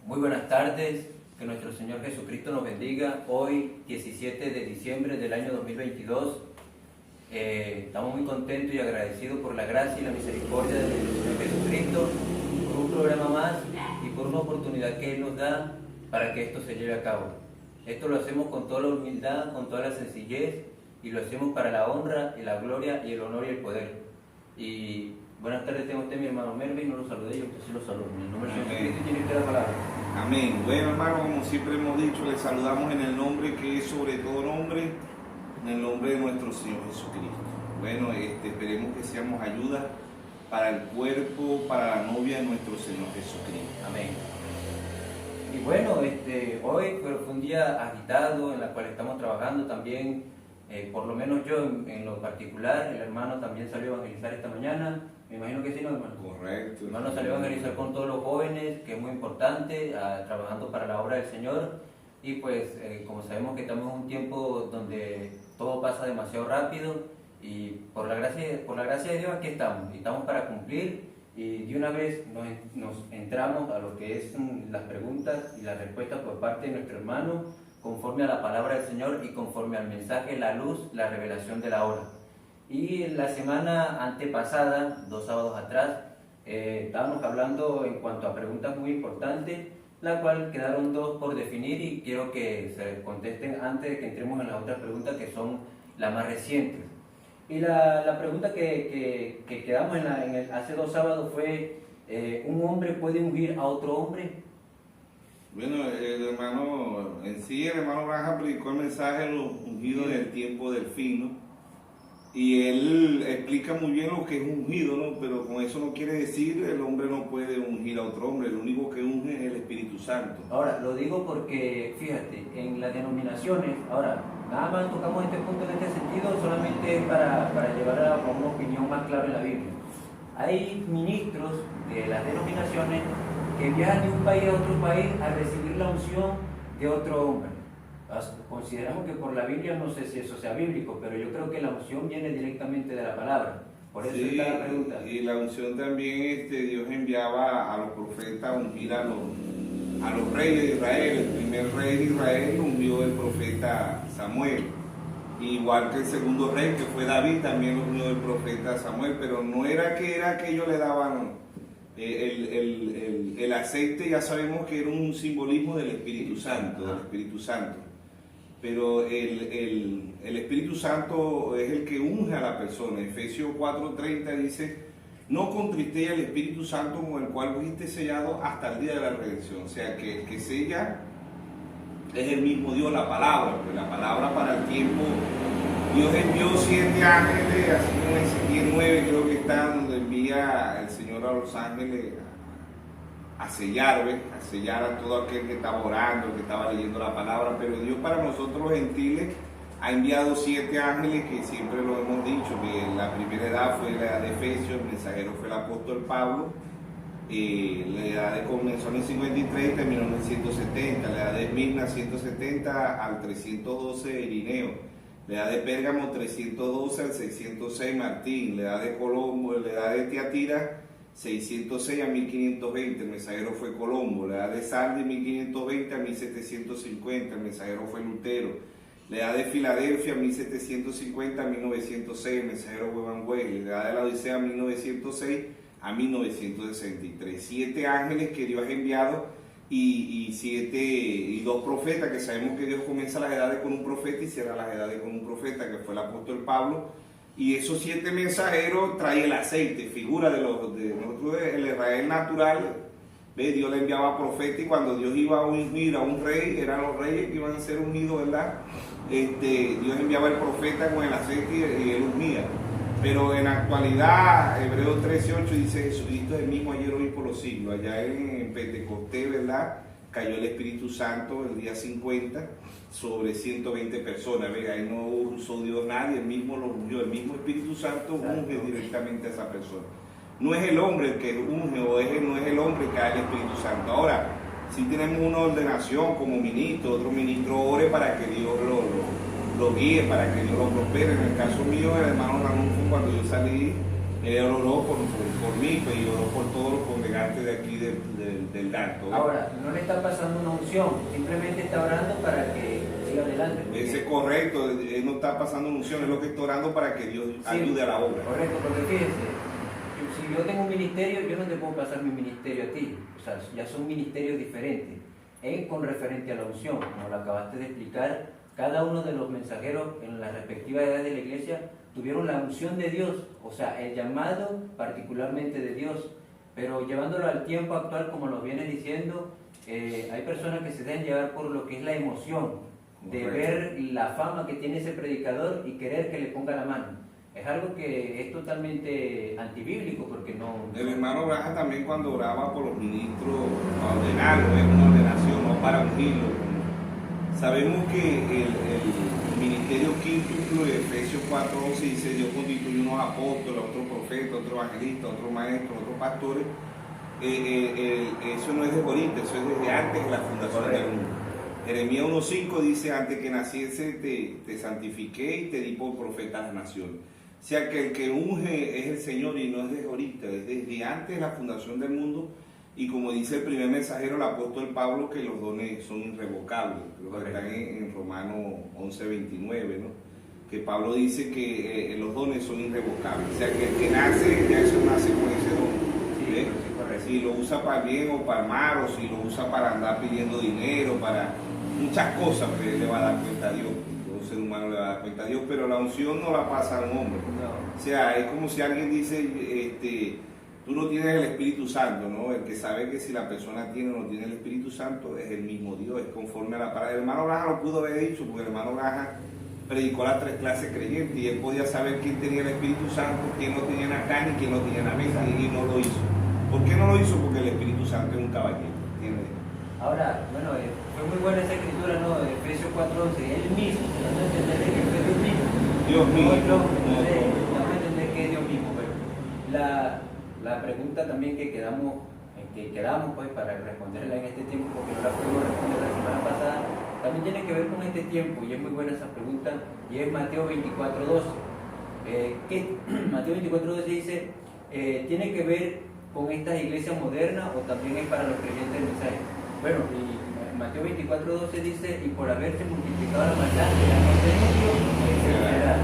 Muy buenas tardes, que nuestro Señor Jesucristo nos bendiga. Hoy, 17 de diciembre del año 2022, estamos muy contentos y agradecidos por la gracia y la misericordia de nuestro Señor Jesucristo, por un programa más y por una oportunidad que Él nos da para que esto se lleve a cabo. Esto lo hacemos con toda la humildad, con toda la sencillez, y lo hacemos para la honra y la gloria y el honor y el poder. Y buenas tardes, tengo usted, mi hermano Melvin, no lo saludé, yo sí lo saludo. En el nombre del Señor Jesucristo tiene usted la palabra. Amén. Bueno, hermano, como siempre hemos dicho, le saludamos en el nombre que es sobre todo nombre, en el nombre de nuestro Señor Jesucristo. Bueno, esperemos que seamos ayuda para el cuerpo, para la novia de nuestro Señor Jesucristo. Amén. Y bueno, hoy fue un día agitado en el cual estamos trabajando también, por lo menos yo en lo particular. El hermano también salió a evangelizar esta mañana, me imagino que sí, ¿no, hermano? Correcto. El hermano salió a evangelizar con todos los jóvenes, que es muy importante, trabajando para la obra del Señor. Y pues, como sabemos que estamos en un tiempo donde todo pasa demasiado rápido, y por la gracia de Dios aquí estamos, y estamos para cumplir. Y de una vez nos entramos a lo que es las preguntas y las respuestas por parte de nuestro hermano, conforme a la palabra del Señor y conforme al mensaje, la luz, la revelación de la hora. Y la semana antepasada, 2 sábados atrás, estábamos hablando en cuanto a preguntas muy importantes, la cual quedaron 2 por definir, y quiero que se contesten antes de que entremos en las otras preguntas, que son las más recientes. Y la pregunta que quedamos hace 2 sábados fue, ¿un hombre puede ungir a otro hombre? Bueno, el hermano Branham predicó el mensaje de los ungidos del tiempo del fin, ¿no? Y él explica muy bien lo que es ungido, ¿no? Pero con eso no quiere decir el hombre no puede ungir a otro hombre, el único que unge es el Espíritu Santo. Ahora, lo digo porque, fíjate, en las denominaciones, ahora, nada más tocamos este punto en este sentido, solamente para llevar a una opinión más clara en la Biblia. Hay ministros de las denominaciones que viajan de un país a otro país a recibir la unción de otro hombre. Consideramos que por la Biblia, no sé si eso sea bíblico, pero yo creo que la unción viene directamente de la palabra. Por eso sí, está la pregunta. Y la unción también, Dios enviaba a los profetas a ungir a los reyes de Israel. El primer rey de Israel ungió el profeta Samuel. Igual que el segundo rey, que fue David, también lo unió el profeta Samuel. Pero no era que ellos le daban el aceite. Ya sabemos que era un simbolismo del Espíritu Santo, pero el Espíritu Santo es el que unge a la persona. Efesios 4:30 dice: no contristéis al Espíritu Santo, con el cual fuiste sellado hasta el día de la redención. O sea, que el que sella es el mismo Dios, la palabra, porque la palabra para el tiempo. Dios envió 7 ángeles, así como en Ezequiel 9 creo que está, donde envía el Señor a los ángeles a sellar a todo aquel que estaba orando, que estaba leyendo la palabra. Pero Dios para nosotros los gentiles ha enviado 7 ángeles, que siempre lo hemos dicho, que la primera edad fue la edad de Efesios, el mensajero fue el apóstol Pablo, la edad de comenzó en el 53 y terminó en el 170, la edad de Esmirna 170 al 312 Irineo, la edad de Pérgamo 312 al 606 Martín, la edad de Colombo, la edad de Tiatira 606 a 1520, el mensajero fue Colombo, la edad de Sardi 1520 a 1750, el mensajero fue Lutero, la edad de Filadelfia 1750 a 1906, el mensajero fue Van Wesley, la edad de la Odisea 1906 a 1963. 7 ángeles que Dios ha enviado y 2 profetas, que sabemos que Dios comienza las edades con un profeta y cierra las edades con un profeta, que fue el apóstol Pablo. Y esos 7 mensajeros traen el aceite, figura de nosotros, el Israel natural. Dios le enviaba profeta, y cuando Dios iba a ungir a un rey, eran los reyes que iban a ser ungidos, ¿verdad? Dios enviaba el profeta con el aceite y él ungía. Pero en la actualidad, Hebreos 13:8 dice: Jesucristo es el mismo ayer, hoy, por los siglos. Allá en Pentecostés, ¿verdad?, cayó el Espíritu Santo el día 50 sobre 120 personas. Ahí no usó Dios nadie, él mismo lo ungió, el mismo Espíritu Santo unge directamente a esa persona. No es el hombre el que unge, no es el hombre que da el Espíritu Santo. Ahora, si tenemos una ordenación como ministro, otro ministro ore para que Dios lo guíe, para que Dios lo prospere. En el caso mío, el hermano Ranulfo, cuando yo salí Él oró por mí, pues, y oró por todos los congregantes de aquí del Danto. Ahora, no le está pasando una unción, simplemente está orando para que siga adelante. Ese es correcto, él no está pasando una unción, es lo que está orando para que Dios ayude a la obra. Correcto, porque fíjense, si yo tengo un ministerio, yo no te puedo pasar mi ministerio a ti, o sea, ya son ministerios diferentes. Con referente a la unción, como lo acabaste de explicar, cada uno de los mensajeros en la respectiva edad de la iglesia tuvieron la unción de Dios, o sea, el llamado particularmente de Dios, pero llevándolo al tiempo actual, como lo vienes diciendo, hay personas que se dejan llevar por lo que es la emoción de ver la fama que tiene ese predicador y querer que le ponga la mano. Es algo que es totalmente antibíblico, porque no... El hermano Braja también, cuando oraba por los ministros, para ordenarlo, es una ordenación, no para ungirlo. Sabemos que el ministerio quíntuple de Efesios 4:11 dice: Dios constituyó unos apóstoles, otros profetas, otros evangelistas, otros maestros, otros pastores. Eso no es de ahorita, eso es desde antes de la fundación del mundo. Jeremías 1:5 dice: antes que naciese te santifiqué y te di por profeta a las naciones. O sea que el que unge es el Señor, y no es desde ahorita, es desde antes de la fundación del mundo. Y como dice el primer mensajero, el apóstol Pablo, que los dones son irrevocables, los que están en Romanos 11:29, ¿no? Que Pablo dice que los dones son irrevocables. O sea que el que nace, ya eso nace con ese don. ¿Sí? Si lo usa para bien o para mal, o si lo usa para andar pidiendo dinero, para muchas cosas, pues le va a dar cuenta a Dios. Todo ser humano le va a dar cuenta a Dios, pero la unción no la pasa a un hombre. No. O sea, es como si alguien dice, tú no tienes el Espíritu Santo, ¿no? El que sabe que si la persona tiene o no tiene el Espíritu Santo es el mismo Dios, es conforme a la palabra. El hermano Braja lo pudo haber dicho, porque el hermano Braja predicó las 3 clases creyentes y él podía saber quién tenía el Espíritu Santo, quién lo tenía en la carne y quién lo tenía en la mente, y no lo hizo. ¿Por qué no lo hizo? Porque el Espíritu Santo es un caballero, ¿entiendes? Ahora, bueno, fue muy buena esa escritura, ¿no? De Efesios 4:11, él mismo, dando a entender que fue Dios mismo. Dios mismo. Dando a entender que es Dios mismo. Pero la pregunta también que quedamos pues para responderla en este tiempo, porque no la pudimos responder la semana pasada, también tiene que ver con este tiempo, y es muy buena esa pregunta, y es Mateo 24:12. Mateo 24:12 dice, tiene que ver con estas iglesias modernas o también es para los creyentes del mensaje. Bueno, y Mateo 24:12 dice: y por haberse multiplicado la maldad, la enfermedad.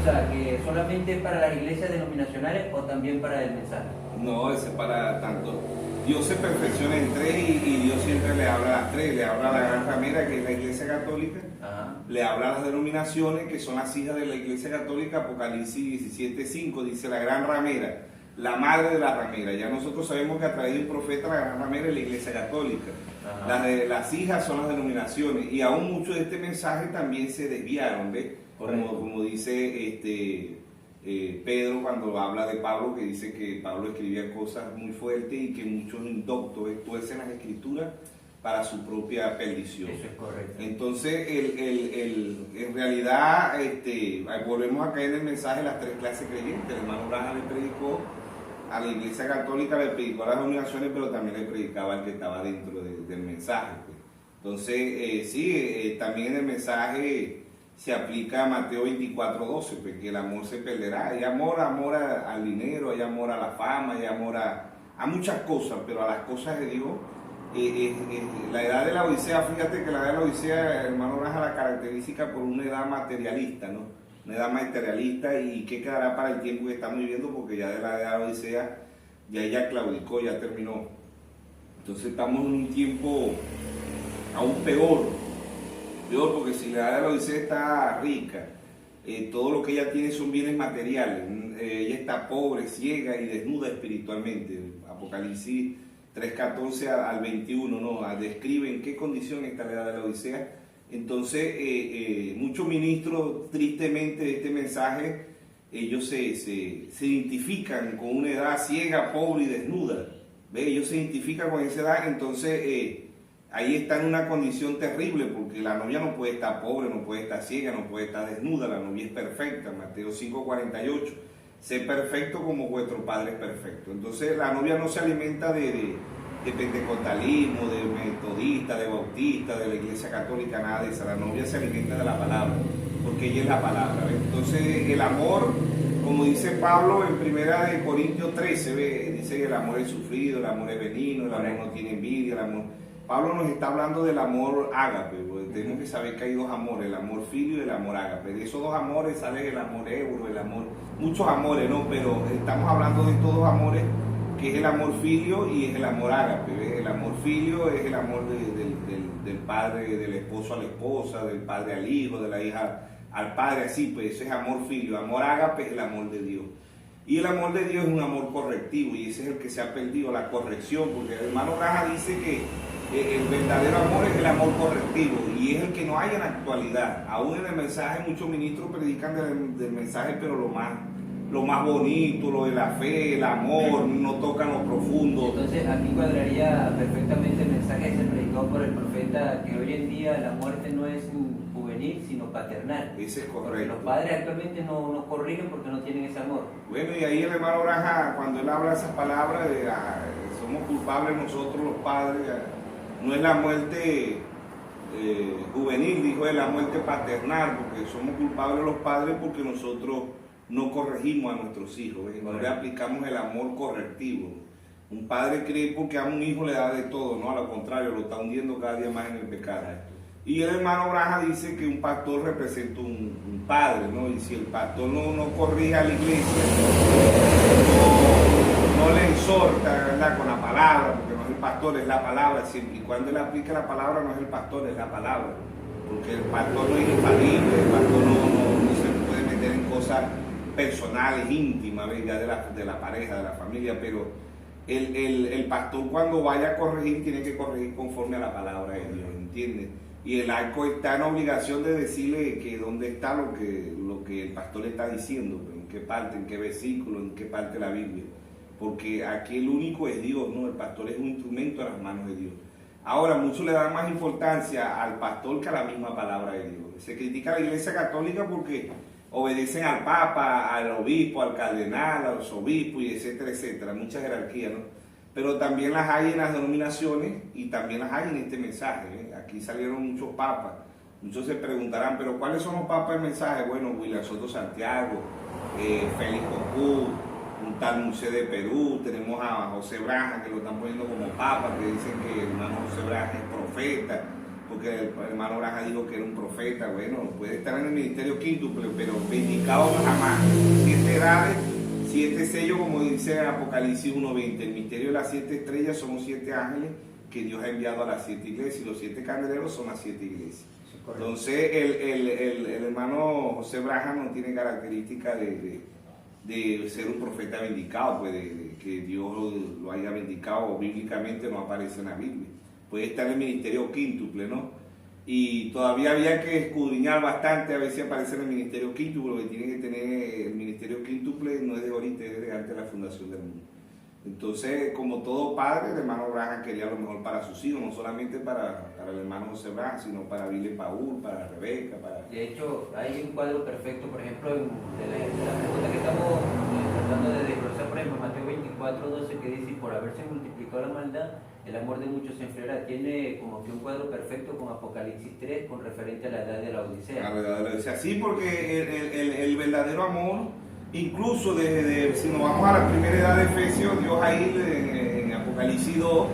O sea, que solamente es para las iglesias denominacionales o también para el mensaje. No, es para tanto. Dios se perfecciona en 3 y Dios siempre le habla a las 3. Le habla a la gran ramera, que es la iglesia católica. Ajá. Le habla a las denominaciones, que son las hijas de la iglesia católica. Apocalipsis 17:5 dice: la gran ramera, la madre de la ramera. Ya nosotros sabemos que a través de un profeta la gran ramera es la iglesia católica. Las hijas son las denominaciones, y aún muchos de este mensaje también se desviaron, ¿ves? Como dice Pedro cuando habla de Pablo, que dice que Pablo escribía cosas muy fuertes y que muchos indoctos tuercen las escrituras para su propia perdición. Eso es correcto. Entonces, en realidad, volvemos a caer en el mensaje de las 3 clases creyentes. El hermano Braja le predicó a la iglesia católica, le predicó a las denominaciones, pero también le predicaba al que estaba dentro del mensaje. Pues. Entonces, también en el mensaje se aplica a Mateo 24:12, pues, que el amor se perderá. Hay amor al dinero, hay amor a la fama, hay amor a muchas cosas, pero a las cosas de Dios, la edad de la Odisea, fíjate que la edad de la Odisea, hermano Braja, la caracteriza por una edad materialista, ¿no? Una edad materialista, y qué quedará para el tiempo que estamos viviendo, porque ya de la edad de la Odisea ya ella claudicó, ya terminó. Entonces estamos en un tiempo aún peor, porque si la edad de la Odisea está rica, todo lo que ella tiene son bienes materiales, ella está pobre, ciega y desnuda espiritualmente. Apocalipsis 3:14 al 21, ¿no? Describe en qué condición está la edad de la Odisea. Entonces, muchos ministros, tristemente, de este mensaje, ellos se identifican con una edad ciega, pobre y desnuda. ¿Ve? Ellos se identifican con esa edad, entonces ahí está en una condición terrible, porque la novia no puede estar pobre, no puede estar ciega, no puede estar desnuda, la novia es perfecta. Mateo 5:48, sé perfecto como vuestro Padre es perfecto. Entonces la novia no se alimenta de pentecostalismo, de metodista, de bautista, de la iglesia católica, nada de eso. La novia se alimenta de la palabra, porque ella es la palabra. ¿Ves? Entonces el amor como dice Pablo en primera de Corintios 13, dice que el amor es sufrido, el amor es benigno, el amor no tiene envidia, el amor... Pablo nos está hablando del amor ágape, porque tenemos que saber que hay dos amores, el amor filio y el amor ágape. De esos dos amores sale el amor euro, el amor, muchos amores, ¿no? Pero estamos hablando de estos dos amores, que es el amor filio y es el amor ágape. ¿Ves? El amor filio es el amor del padre, del esposo a la esposa, del padre al hijo, de la hija al padre, así, pues ese es amor filio. Amor ágape es el amor de Dios. Y el amor de Dios es un amor correctivo, y ese es el que se ha perdido, la corrección, porque el hermano Raja dice que el verdadero amor es el amor correctivo, y es el que no hay en la actualidad. Aún en el mensaje muchos ministros predican del mensaje, pero lo más bonito, lo de la fe, el amor, no tocan lo profundo. Entonces aquí cuadraría perfectamente el mensaje que se predicó por el profeta, que hoy en día la muerte no es juvenil, sino paternal. Ese es correcto. Porque los padres actualmente no nos corrigen porque no tienen ese amor. Bueno, y ahí el hermano Raja, cuando él habla esas palabras de somos culpables nosotros los padres, no es la muerte juvenil, dijo él, la muerte paternal, porque somos culpables los padres porque nosotros no corregimos a nuestros hijos, no le aplicamos el amor correctivo. Un padre cree porque a un hijo le da de todo, no, a lo contrario, lo está hundiendo cada día más en el pecado. Y el hermano Braja dice que un pastor representa un padre, ¿no? Y si el pastor no corrige a la iglesia, no le exhorta, ¿verdad?, con la palabra, porque no es el pastor, es la palabra, siempre y cuando él aplica la palabra no es el pastor, es la palabra, porque el pastor no es infalible, el pastor no se puede meter en cosas personales, íntimas, ya de la pareja, de la familia, pero el pastor cuando vaya a corregir tiene que corregir conforme a la palabra de Dios, ¿entiendes? Y el arco está en obligación de decirle que dónde está lo que el pastor le está diciendo, en qué parte, en qué versículo, en qué parte de la Biblia. Porque aquí el único es Dios, ¿no? El pastor es un instrumento en las manos de Dios. Ahora, muchos le dan más importancia al pastor que a la misma palabra de Dios. Se critica a la Iglesia Católica porque obedecen al Papa, al obispo, al cardenal, al arzobispo, y etcétera, etcétera, muchas jerarquías, ¿no? Pero también las hay en las denominaciones y también las hay en este mensaje, ¿eh? Aquí salieron muchos papas. Muchos se preguntarán, ¿pero cuáles son los papas del mensaje? Bueno, William Soto Santiago, Félix Cocú, un tal Musé de Perú, tenemos a José Braja, que lo están poniendo como papa, que dicen que el hermano José Braja es profeta, porque el hermano Braja dijo que era un profeta. Bueno, puede estar en el ministerio quíntuple, pero vindicado jamás. 7 edades, 7 sellos, como dice Apocalipsis 1:20. El misterio de las 7 estrellas son 7 ángeles que Dios ha enviado a las 7 iglesias, y los 7 candeleros son las 7 iglesias. Entonces, el hermano José Braja no tiene característica de ser un profeta vindicado, pues de que Dios lo haya vindicado, bíblicamente no aparece en la Biblia. Puede estar en el ministerio quíntuple, ¿no? Y todavía había que escudriñar bastante a ver si aparece en el ministerio quíntuple, porque tiene que tener el ministerio quíntuple, no es de ahorita, es de antes de la fundación del mundo. Entonces, como todo padre, el hermano Braja quería lo mejor para sus hijos, no solamente para el hermano José Braja, sino para Billy Paul, para Rebeca, para... De hecho, hay un cuadro perfecto, por ejemplo, de la pregunta que estamos tratando de desglosar, por ejemplo, Mateo 24:12, que dice: por haberse multiplicado la maldad, el amor de muchos se enfriará. Tiene como que un cuadro perfecto con Apocalipsis 3, con referente a la edad de la Odisea. A la edad de la Odisea, sí, porque el verdadero amor... Incluso si nos vamos a la primera edad de Efesios, Dios ahí en Apocalipsis 2,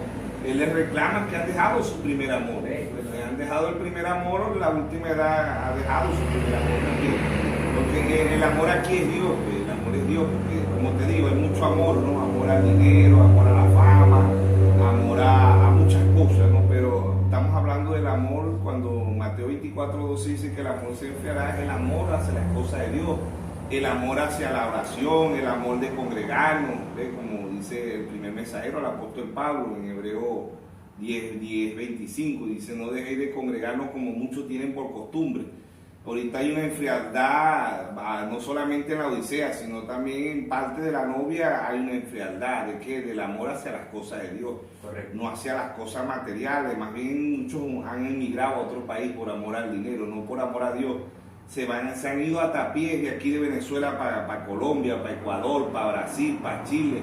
Él les reclama que han dejado su primer amor. Pues han dejado el primer amor, la última edad ha dejado su primer amor también. Porque el amor aquí es Dios, pues, el amor es Dios, porque como te digo, hay mucho amor, ¿no? Amor al dinero, amor a la fama, amor a muchas cosas, ¿no? Pero estamos hablando del amor cuando Mateo 24:12 dice que el amor se enfriará, es el amor hacia las cosas de Dios. El amor hacia la oración, el amor de congregarnos, ¿ve? Como dice el primer mensajero, el apóstol Pablo, en Hebreo 10:25, dice: no dejéis de congregarnos como muchos tienen por costumbre. Ahorita hay una enfrialdad, no solamente en la Odisea, sino también en parte de la novia hay una enfrialdad, ¿de qué? Del amor hacia las cosas de Dios. Correcto. No hacia las cosas materiales. Más bien muchos han emigrado a otro país por amor al dinero, no por amor a Dios. Se han ido hasta pie de aquí de Venezuela para Colombia, para Ecuador, para Brasil, para Chile.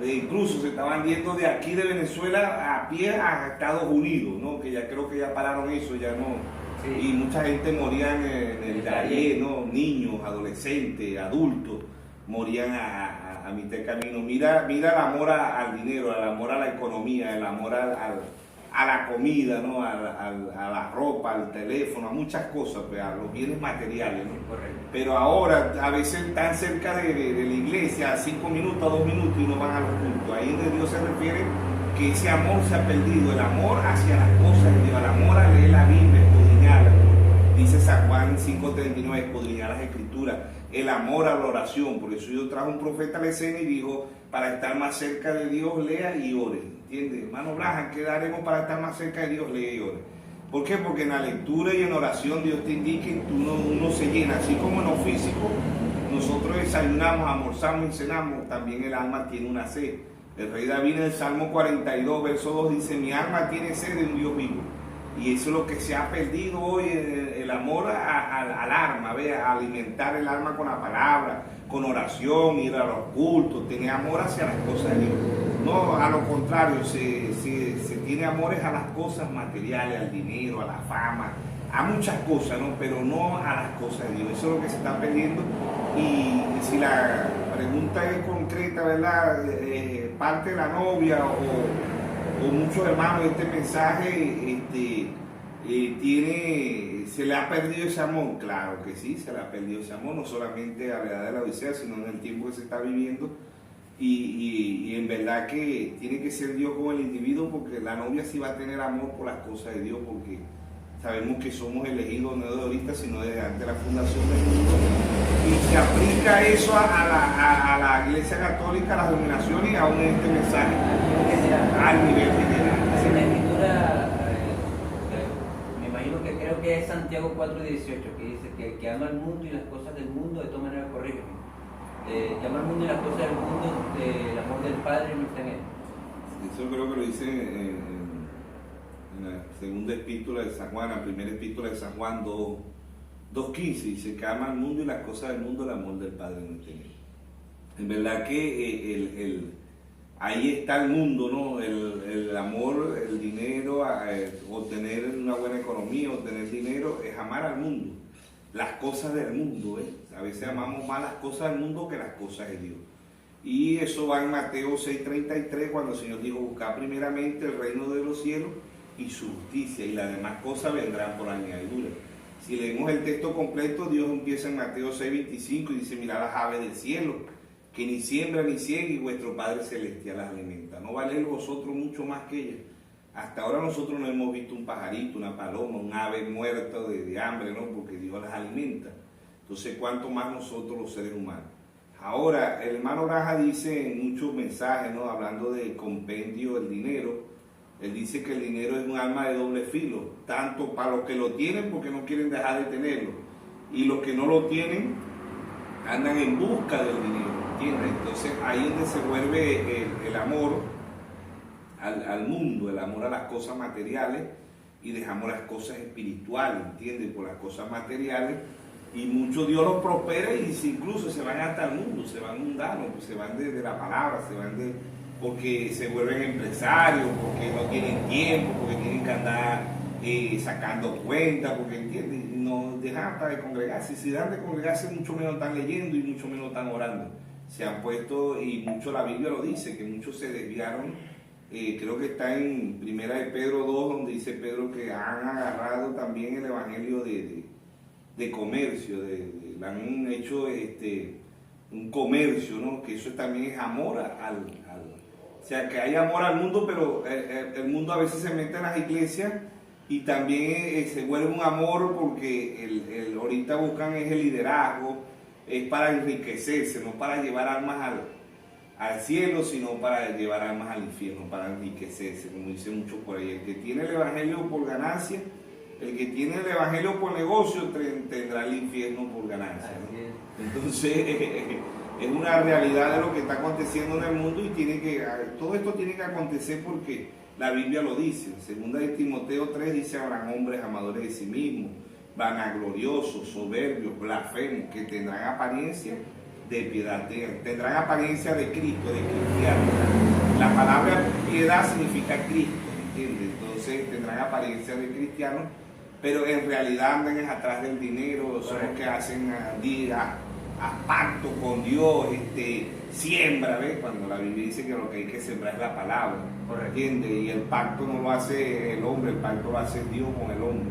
Incluso se estaban yendo de aquí de Venezuela a pie a Estados Unidos, ¿no? Que ya creo que ya pararon eso, ya no. Sí. Y mucha gente moría en el Darién, ¿no? Niños, adolescentes, adultos. morían a mitad de camino. Mira el amor al dinero, el amor a la economía, el amor a la comida, ¿no? A la ropa, al teléfono, a muchas cosas, pues, a los bienes materiales, ¿no? Correcto. Pero ahora a veces están cerca de la iglesia, 5 minutos, 2 minutos y no van a los cultos. Ahí es donde Dios se refiere que ese amor se ha perdido, el amor hacia las cosas de Dios, el amor a leer la Biblia, escudriñarla. Dice San Juan 5:39, escudriñar las escrituras, el amor a la oración. Por eso yo trajo un profeta a la escena y dijo, para estar más cerca de Dios, lea y ore. ¿Entiendes? Hermano Braham, ¿qué daremos para estar más cerca de Dios? Lea y ore. ¿Por qué? Porque en la lectura y en oración Dios te indica que uno se llena, así como en lo físico, nosotros desayunamos, almorzamos y cenamos, también el alma tiene una sed. El rey David en el Salmo 42, verso 2 dice, mi alma tiene sed de un Dios vivo. Y eso es lo que se ha perdido hoy, el amor al alma, a alimentar el alma con la palabra, con oración, ir a los cultos, tener amor hacia las cosas de Dios. No, a lo contrario, se tiene amores a las cosas materiales, al dinero, a la fama, a muchas cosas, ¿no? Pero no a las cosas de Dios. Eso es lo que se está perdiendo. Y si la pregunta es concreta, ¿verdad? Parte de la novia o muchos hermanos, este mensaje se le ha perdido ese amor. Claro que sí, se le ha perdido ese amor, no solamente a la edad de la Odisea, sino en el tiempo que se está viviendo. Y en verdad que tiene que ser Dios con el individuo, porque la novia sí va a tener amor por las cosas de Dios, porque sabemos que somos elegidos no de ahorita, sino desde antes de la fundación del mundo. Y se aplica eso a la Iglesia Católica, a las denominaciones y aún en este mensaje, al nivel general. Es una escritura, me imagino que creo que es Santiago 4:18, que dice que el que ama al mundo y las cosas del mundo, de todas maneras, corrígeme. Que ama al mundo y las cosas del mundo, el amor del Padre no está en él. Eso creo que lo dice en la segunda epístola de San Juan, la primera epístola de San Juan 2:15, dice que ama al mundo y las cosas del mundo, el amor del Padre no está en él. En verdad que ahí está el mundo, ¿no? El amor, el dinero, obtener una buena economía, obtener dinero, es amar al mundo. Las cosas del mundo, a veces amamos más las cosas del mundo que las cosas de Dios. Y eso va en Mateo 6:33, cuando el Señor dijo, buscad primeramente el reino de los cielos y su justicia, y las demás cosas vendrán por añadidura. Si leemos el texto completo, Dios empieza en Mateo 6:25 y dice, mirad las aves del cielo, que ni siembran ni ciegan, y vuestro Padre Celestial las alimenta. ¿No valéis vosotros mucho más que ellas? Hasta ahora nosotros no hemos visto un pajarito, una paloma, un ave muerto de hambre, ¿no? Porque Dios las alimenta. Entonces, ¿cuánto más nosotros los seres humanos? Ahora, el hermano Raja dice en muchos mensajes, ¿no? Hablando del compendio del dinero, él dice que el dinero es un arma de doble filo, tanto para los que lo tienen porque no quieren dejar de tenerlo, y los que no lo tienen andan en busca del dinero, ¿entiendes? Entonces, ahí es donde se vuelve el amor al mundo, el amor a las cosas materiales, y dejamos las cosas espirituales, ¿entiendes? Por las cosas materiales, y muchos Dios los prospera y incluso se van hasta el mundo, se van mundanos, pues se van de la palabra, se van porque se vuelven empresarios, porque no tienen tiempo, porque tienen que andar sacando cuentas, porque ¿entiendes? No dejan hasta de congregarse, si dan de congregarse mucho menos están leyendo y mucho menos están orando. Se han puesto, y mucho la Biblia lo dice, que muchos se desviaron. Creo que está en Primera de Pedro 2, donde dice Pedro que han agarrado también el evangelio de comercio, han hecho un comercio, ¿no? Que eso también es amor o sea, que hay amor al mundo, pero el mundo a veces se mete en las iglesias y también se vuelve un amor porque ahorita buscan es el liderazgo, es para enriquecerse, no para llevar almas al cielo, sino para llevar almas al infierno, para enriquecerse, como dice mucho por ahí. El que tiene el evangelio por ganancia, el que tiene el evangelio por negocio, tendrá el infierno por ganancia, ¿no? Entonces, es una realidad de lo que está aconteciendo en el mundo, y todo esto tiene que acontecer porque la Biblia lo dice. Segunda de Timoteo 3 dice, habrán hombres amadores de sí mismos, vanagloriosos, soberbios, blasfemos, que tendrán apariencia de piedad, tendrán apariencia de Cristo, de cristiano. La palabra piedad significa Cristo, ¿entiendes? Entonces tendrán apariencia de cristianos, pero en realidad andan atrás del dinero, son los que hacen haz pacto con Dios, siembra, ¿ves? Cuando la Biblia dice que lo que hay que sembrar es la palabra, ¿entiendes? Y el pacto no lo hace el hombre, el pacto lo hace Dios con el hombre.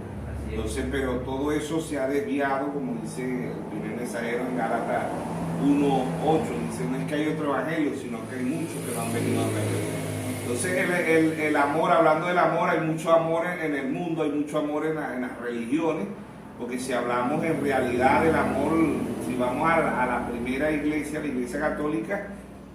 Entonces, pero todo eso se ha desviado, como dice el primer mensajero en Gálatas 1:8, dice, no es que hay otro evangelio, sino que hay muchos que no han venido a ver. Entonces el amor, hablando del amor, hay mucho amor en el mundo, hay mucho amor en las religiones, porque si hablamos en realidad del amor, si vamos a la primera iglesia, la iglesia católica,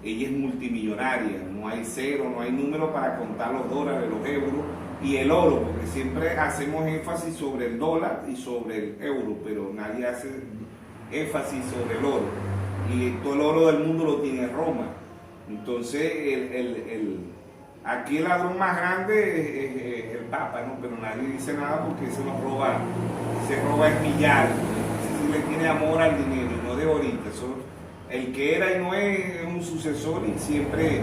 ella es multimillonaria, no hay cero, no hay número para contar los dólares, los euros y el oro, porque siempre hacemos énfasis sobre el dólar y sobre el euro, pero nadie hace énfasis sobre el oro, y todo el oro del mundo lo tiene Roma. Entonces aquí el ladrón más grande es el Papa, ¿no? Pero nadie dice nada porque se roba el millar. Ese sí le tiene amor al dinero y no de ahorita. El que era y no es un sucesor, y siempre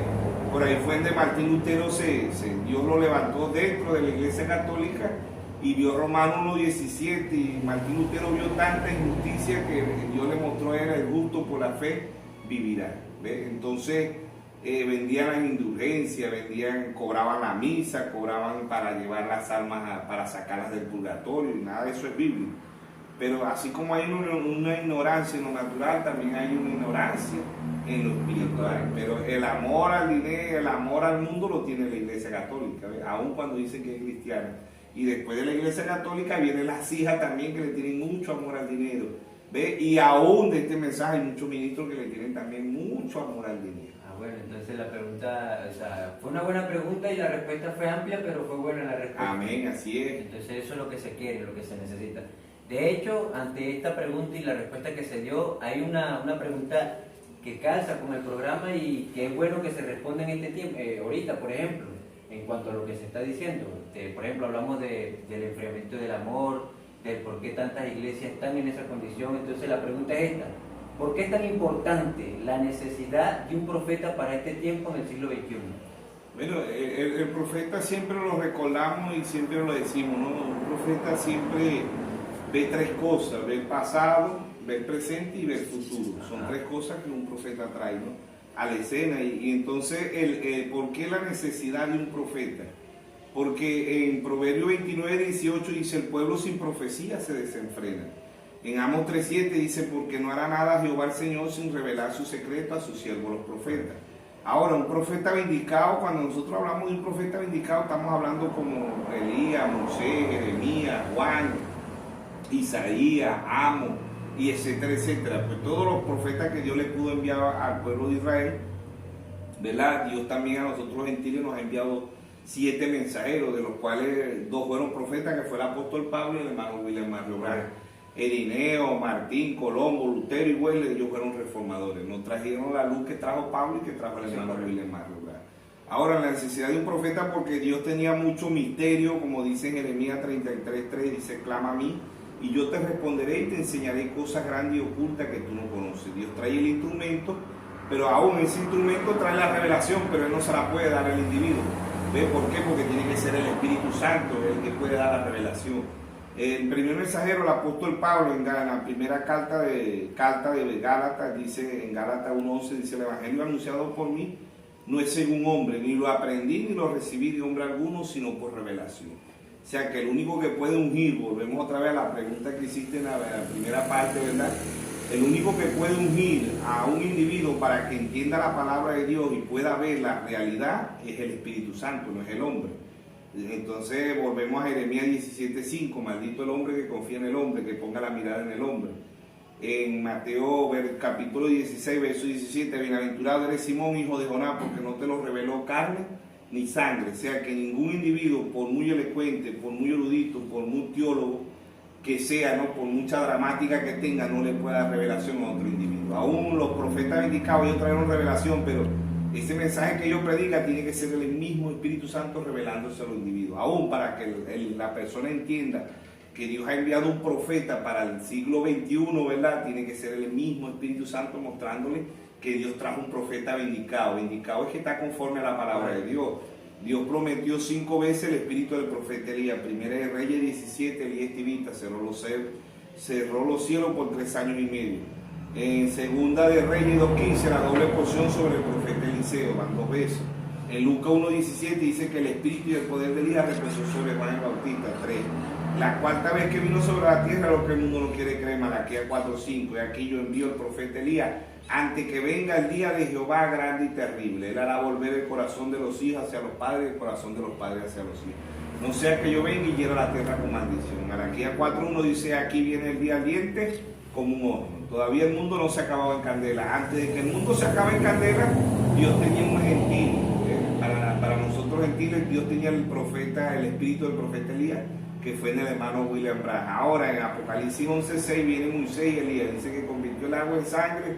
por ahí fue de Martín Lutero, Dios lo levantó dentro de la Iglesia Católica y vio Romano 1:17, y Martín Lutero vio tanta injusticia que Dios le mostró a él: el justo por la fe vivirá. ¿Ves? Entonces vendían las indulgencias, cobraban la misa, cobraban para llevar las almas, para sacarlas del purgatorio, y nada de eso es bíblico. Pero así como hay una ignorancia en lo natural, también hay una ignorancia en lo espiritual. Pero el amor al dinero, el amor al mundo lo tiene la Iglesia Católica, ¿ves? Aun cuando dicen que es cristiana. Y después de la Iglesia Católica vienen las hijas también, que le tienen mucho amor al dinero, ¿ves? Y aún de este mensaje hay muchos ministros que le tienen también mucho amor al dinero. Bueno, entonces la pregunta, o sea, fue una buena pregunta y la respuesta fue amplia, pero fue buena la respuesta. Amén, así es. Entonces eso es lo que se quiere, lo que se necesita. De hecho, ante esta pregunta y la respuesta que se dio, hay una pregunta que calza con el programa y que es bueno que se responda en este tiempo, ahorita, por ejemplo, en cuanto a lo que se está diciendo. Por ejemplo, hablamos del enfriamiento del amor, del por qué tantas iglesias están en esa condición. Entonces la pregunta es esta: ¿por qué es tan importante la necesidad de un profeta para este tiempo en el siglo XXI? Bueno, el profeta siempre lo recordamos y siempre lo decimos, ¿no? Un profeta siempre ve tres cosas: ve el pasado, ve el presente y ve el futuro. Son tres cosas que un profeta trae, ¿no?, a la escena. Y entonces, ¿por qué la necesidad de un profeta? Porque en Proverbios 29:18 dice: el pueblo sin profecía se desenfrena. En Amos 3:7 dice: porque no hará nada Jehová el Señor sin revelar su secreto a sus siervos los profetas. Ahora, un profeta vindicado, cuando nosotros hablamos de un profeta vindicado, estamos hablando como Elías, Moisés, Jeremías, Juan, Isaías, Amos, y etcétera, etcétera. Pues todos los profetas que Dios le pudo enviar al pueblo de Israel, ¿verdad? Dios también a nosotros los gentiles nos ha enviado 7 mensajeros, de los cuales 2 fueron profetas, que fue el apóstol Pablo y el hermano William Mario Branham. Irineo, Martín, Colombo, Lutero y Wesley, ellos fueron reformadores. Nos trajeron la luz que trajo Pablo y que trajo el hermano William Mario Branham. Ahora, la necesidad de un profeta, porque Dios tenía mucho misterio, como dice en Jeremías 33:3, dice: clama a mí y yo te responderé y te enseñaré cosas grandes y ocultas que tú no conoces. Dios trae el instrumento, pero aún ese instrumento trae la revelación, pero Él no se la puede dar al individuo. ¿Ve por qué? Porque tiene que ser el Espíritu Santo el que puede dar la revelación. El primer mensajero, el apóstol Pablo, en la primera carta de Gálatas, dice en Gálatas 1:11, dice: el evangelio anunciado por mí no es según hombre, ni lo aprendí ni lo recibí de hombre alguno, sino por revelación. O sea que el único que puede ungir, volvemos otra vez a la pregunta que hiciste en la primera parte, ¿verdad? El único que puede ungir a un individuo para que entienda la palabra de Dios y pueda ver la realidad es el Espíritu Santo, no es el hombre. Entonces volvemos a Jeremías 17:5: maldito el hombre que confía en el hombre, que ponga la mirada en el hombre. En Mateo capítulo 16, verso 17: bienaventurado eres Simón, hijo de Jonás, porque no te lo reveló carne ni sangre. O sea que ningún individuo, por muy elocuente, por muy erudito, por muy teólogo que sea, ¿no?, por mucha dramática que tenga, no le puede dar revelación a otro individuo. Aún los profetas indicados, ellos trajeron revelación, pero ese mensaje que ellos predican tiene que ser el mismo Espíritu Santo revelándose a los individuos. Aún para que la persona entienda que Dios ha enviado un profeta para el siglo XXI, ¿verdad? Tiene que ser el mismo Espíritu Santo mostrándole que Dios trajo un profeta vindicado. Vindicado es que está conforme a la palabra de Dios. Dios prometió 5 veces el espíritu del profeta Elías. Primera de Reyes 17, Elías Tibita cerró los cielos por 3 años y medio. En Segunda de Reyes 2.15, la doble porción sobre el profeta Eliseo, van 2 veces. En Lucas 1.17 dice que el espíritu y el poder de Elías reposó sobre Juan el Bautista, 3. La cuarta vez que vino sobre la tierra, lo que el mundo no quiere creer, Malaquías 4.5. Y aquí yo envío el profeta Elías, antes que venga el día de Jehová grande y terrible. Él hará volver el corazón de los hijos hacia los padres y el corazón de los padres hacia los hijos. No sea que yo venga y hiera la tierra con maldición. Malaquías 4.1 dice, aquí viene el día ardiente como un horno. Todavía el mundo no se acababa en candela. Antes de que el mundo se acabe en candela, Dios tenía un gentil. Para nosotros gentiles, Dios tenía el profeta, el espíritu del profeta Elías, que fue en el hermano William Branham. Ahora en Apocalipsis 11.6 viene Moisés y Elías. Dice que convirtió el agua en sangre.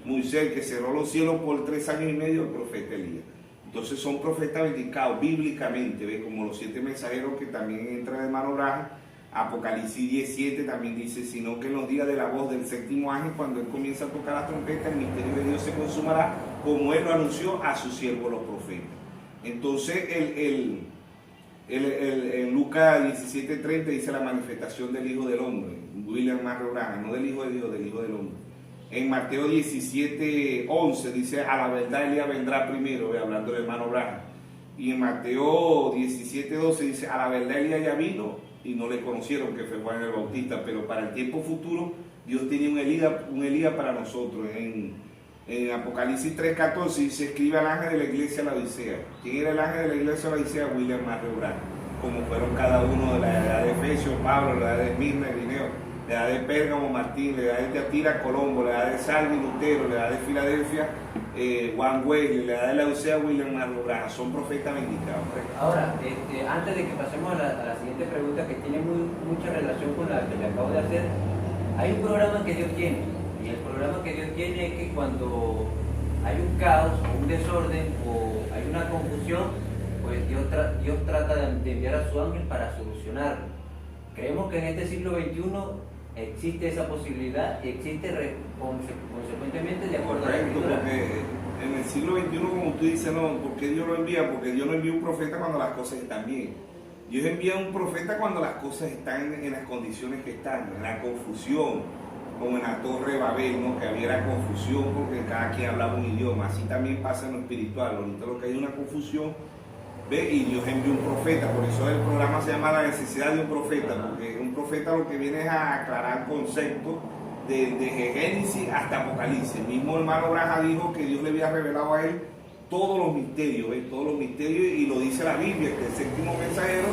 Moisés, que cerró los cielos por 3 años y medio, el profeta Elías. Entonces son profetas vindicados bíblicamente, ¿ves? Como los 7 mensajeros que también entra el hermano Branham. Apocalipsis 10.7 también dice, sino que en los días de la voz del séptimo ángel, cuando él comienza a tocar la trompeta, el misterio de Dios se consumará, como él lo anunció a sus siervos los profetas. Entonces, en Lucas 17.30 dice la manifestación del Hijo del Hombre, William Marrow Branham, no del Hijo de Dios, del Hijo del Hombre. En Mateo 17.11 dice, a la verdad Elías vendrá primero, hablando del hermano Branham. Y en Mateo 17.12 dice, a la verdad Elías ya vino y no le conocieron, que fue Juan el Bautista, pero para el tiempo futuro Dios tenía un Elías para nosotros. En Apocalipsis 3.14 dice, escribe al ángel de la iglesia de la Odisea. ¿Quién era el ángel de la iglesia de la Odisea? William Marrow Branham, como fueron cada uno de la edad de Efesios, Pablo, la edad de Esmirna, Irineo, la edad de Pérgamo, Martín, la edad de Teatira, Colombo, la edad de Sardi, Lutero, la edad de Filadelfia, Juan Wesley, la edad de la Odisea, William Marrow Branham. Son profetas vindicados. Ahora, antes de que pasemos a la siguiente pregunta, que tiene mucha relación con la que le acabo de hacer, hay un programa que Dios tiene, y el programa que Dios tiene es que cuando hay un caos o un desorden o hay una confusión, pues Dios trata de enviar a su ángel para solucionarlo. Creemos que en este siglo XXI existe esa posibilidad y existe consecuentemente de acuerdo a la Escritura. Porque en el siglo XXI, como tú dices, no, ¿por qué Dios lo envía? Porque Dios no envía un profeta cuando las cosas están bien. Dios envía un profeta cuando las cosas están en las condiciones que están, en la confusión, como en la Torre de Babel, ¿no? Que había la confusión porque cada quien hablaba un idioma. Así también pasa en lo espiritual. Ahorita lo que hay es una confusión, ¿ve? Y Dios envió un profeta. Por eso el programa se llama La necesidad de un profeta, porque un profeta lo que viene es a aclarar conceptos desde Génesis hasta Apocalipsis. El mismo hermano Branham dijo que Dios le había revelado a él todos los misterios, ¿ves? Todos los misterios, y lo dice la Biblia, que el séptimo mensajero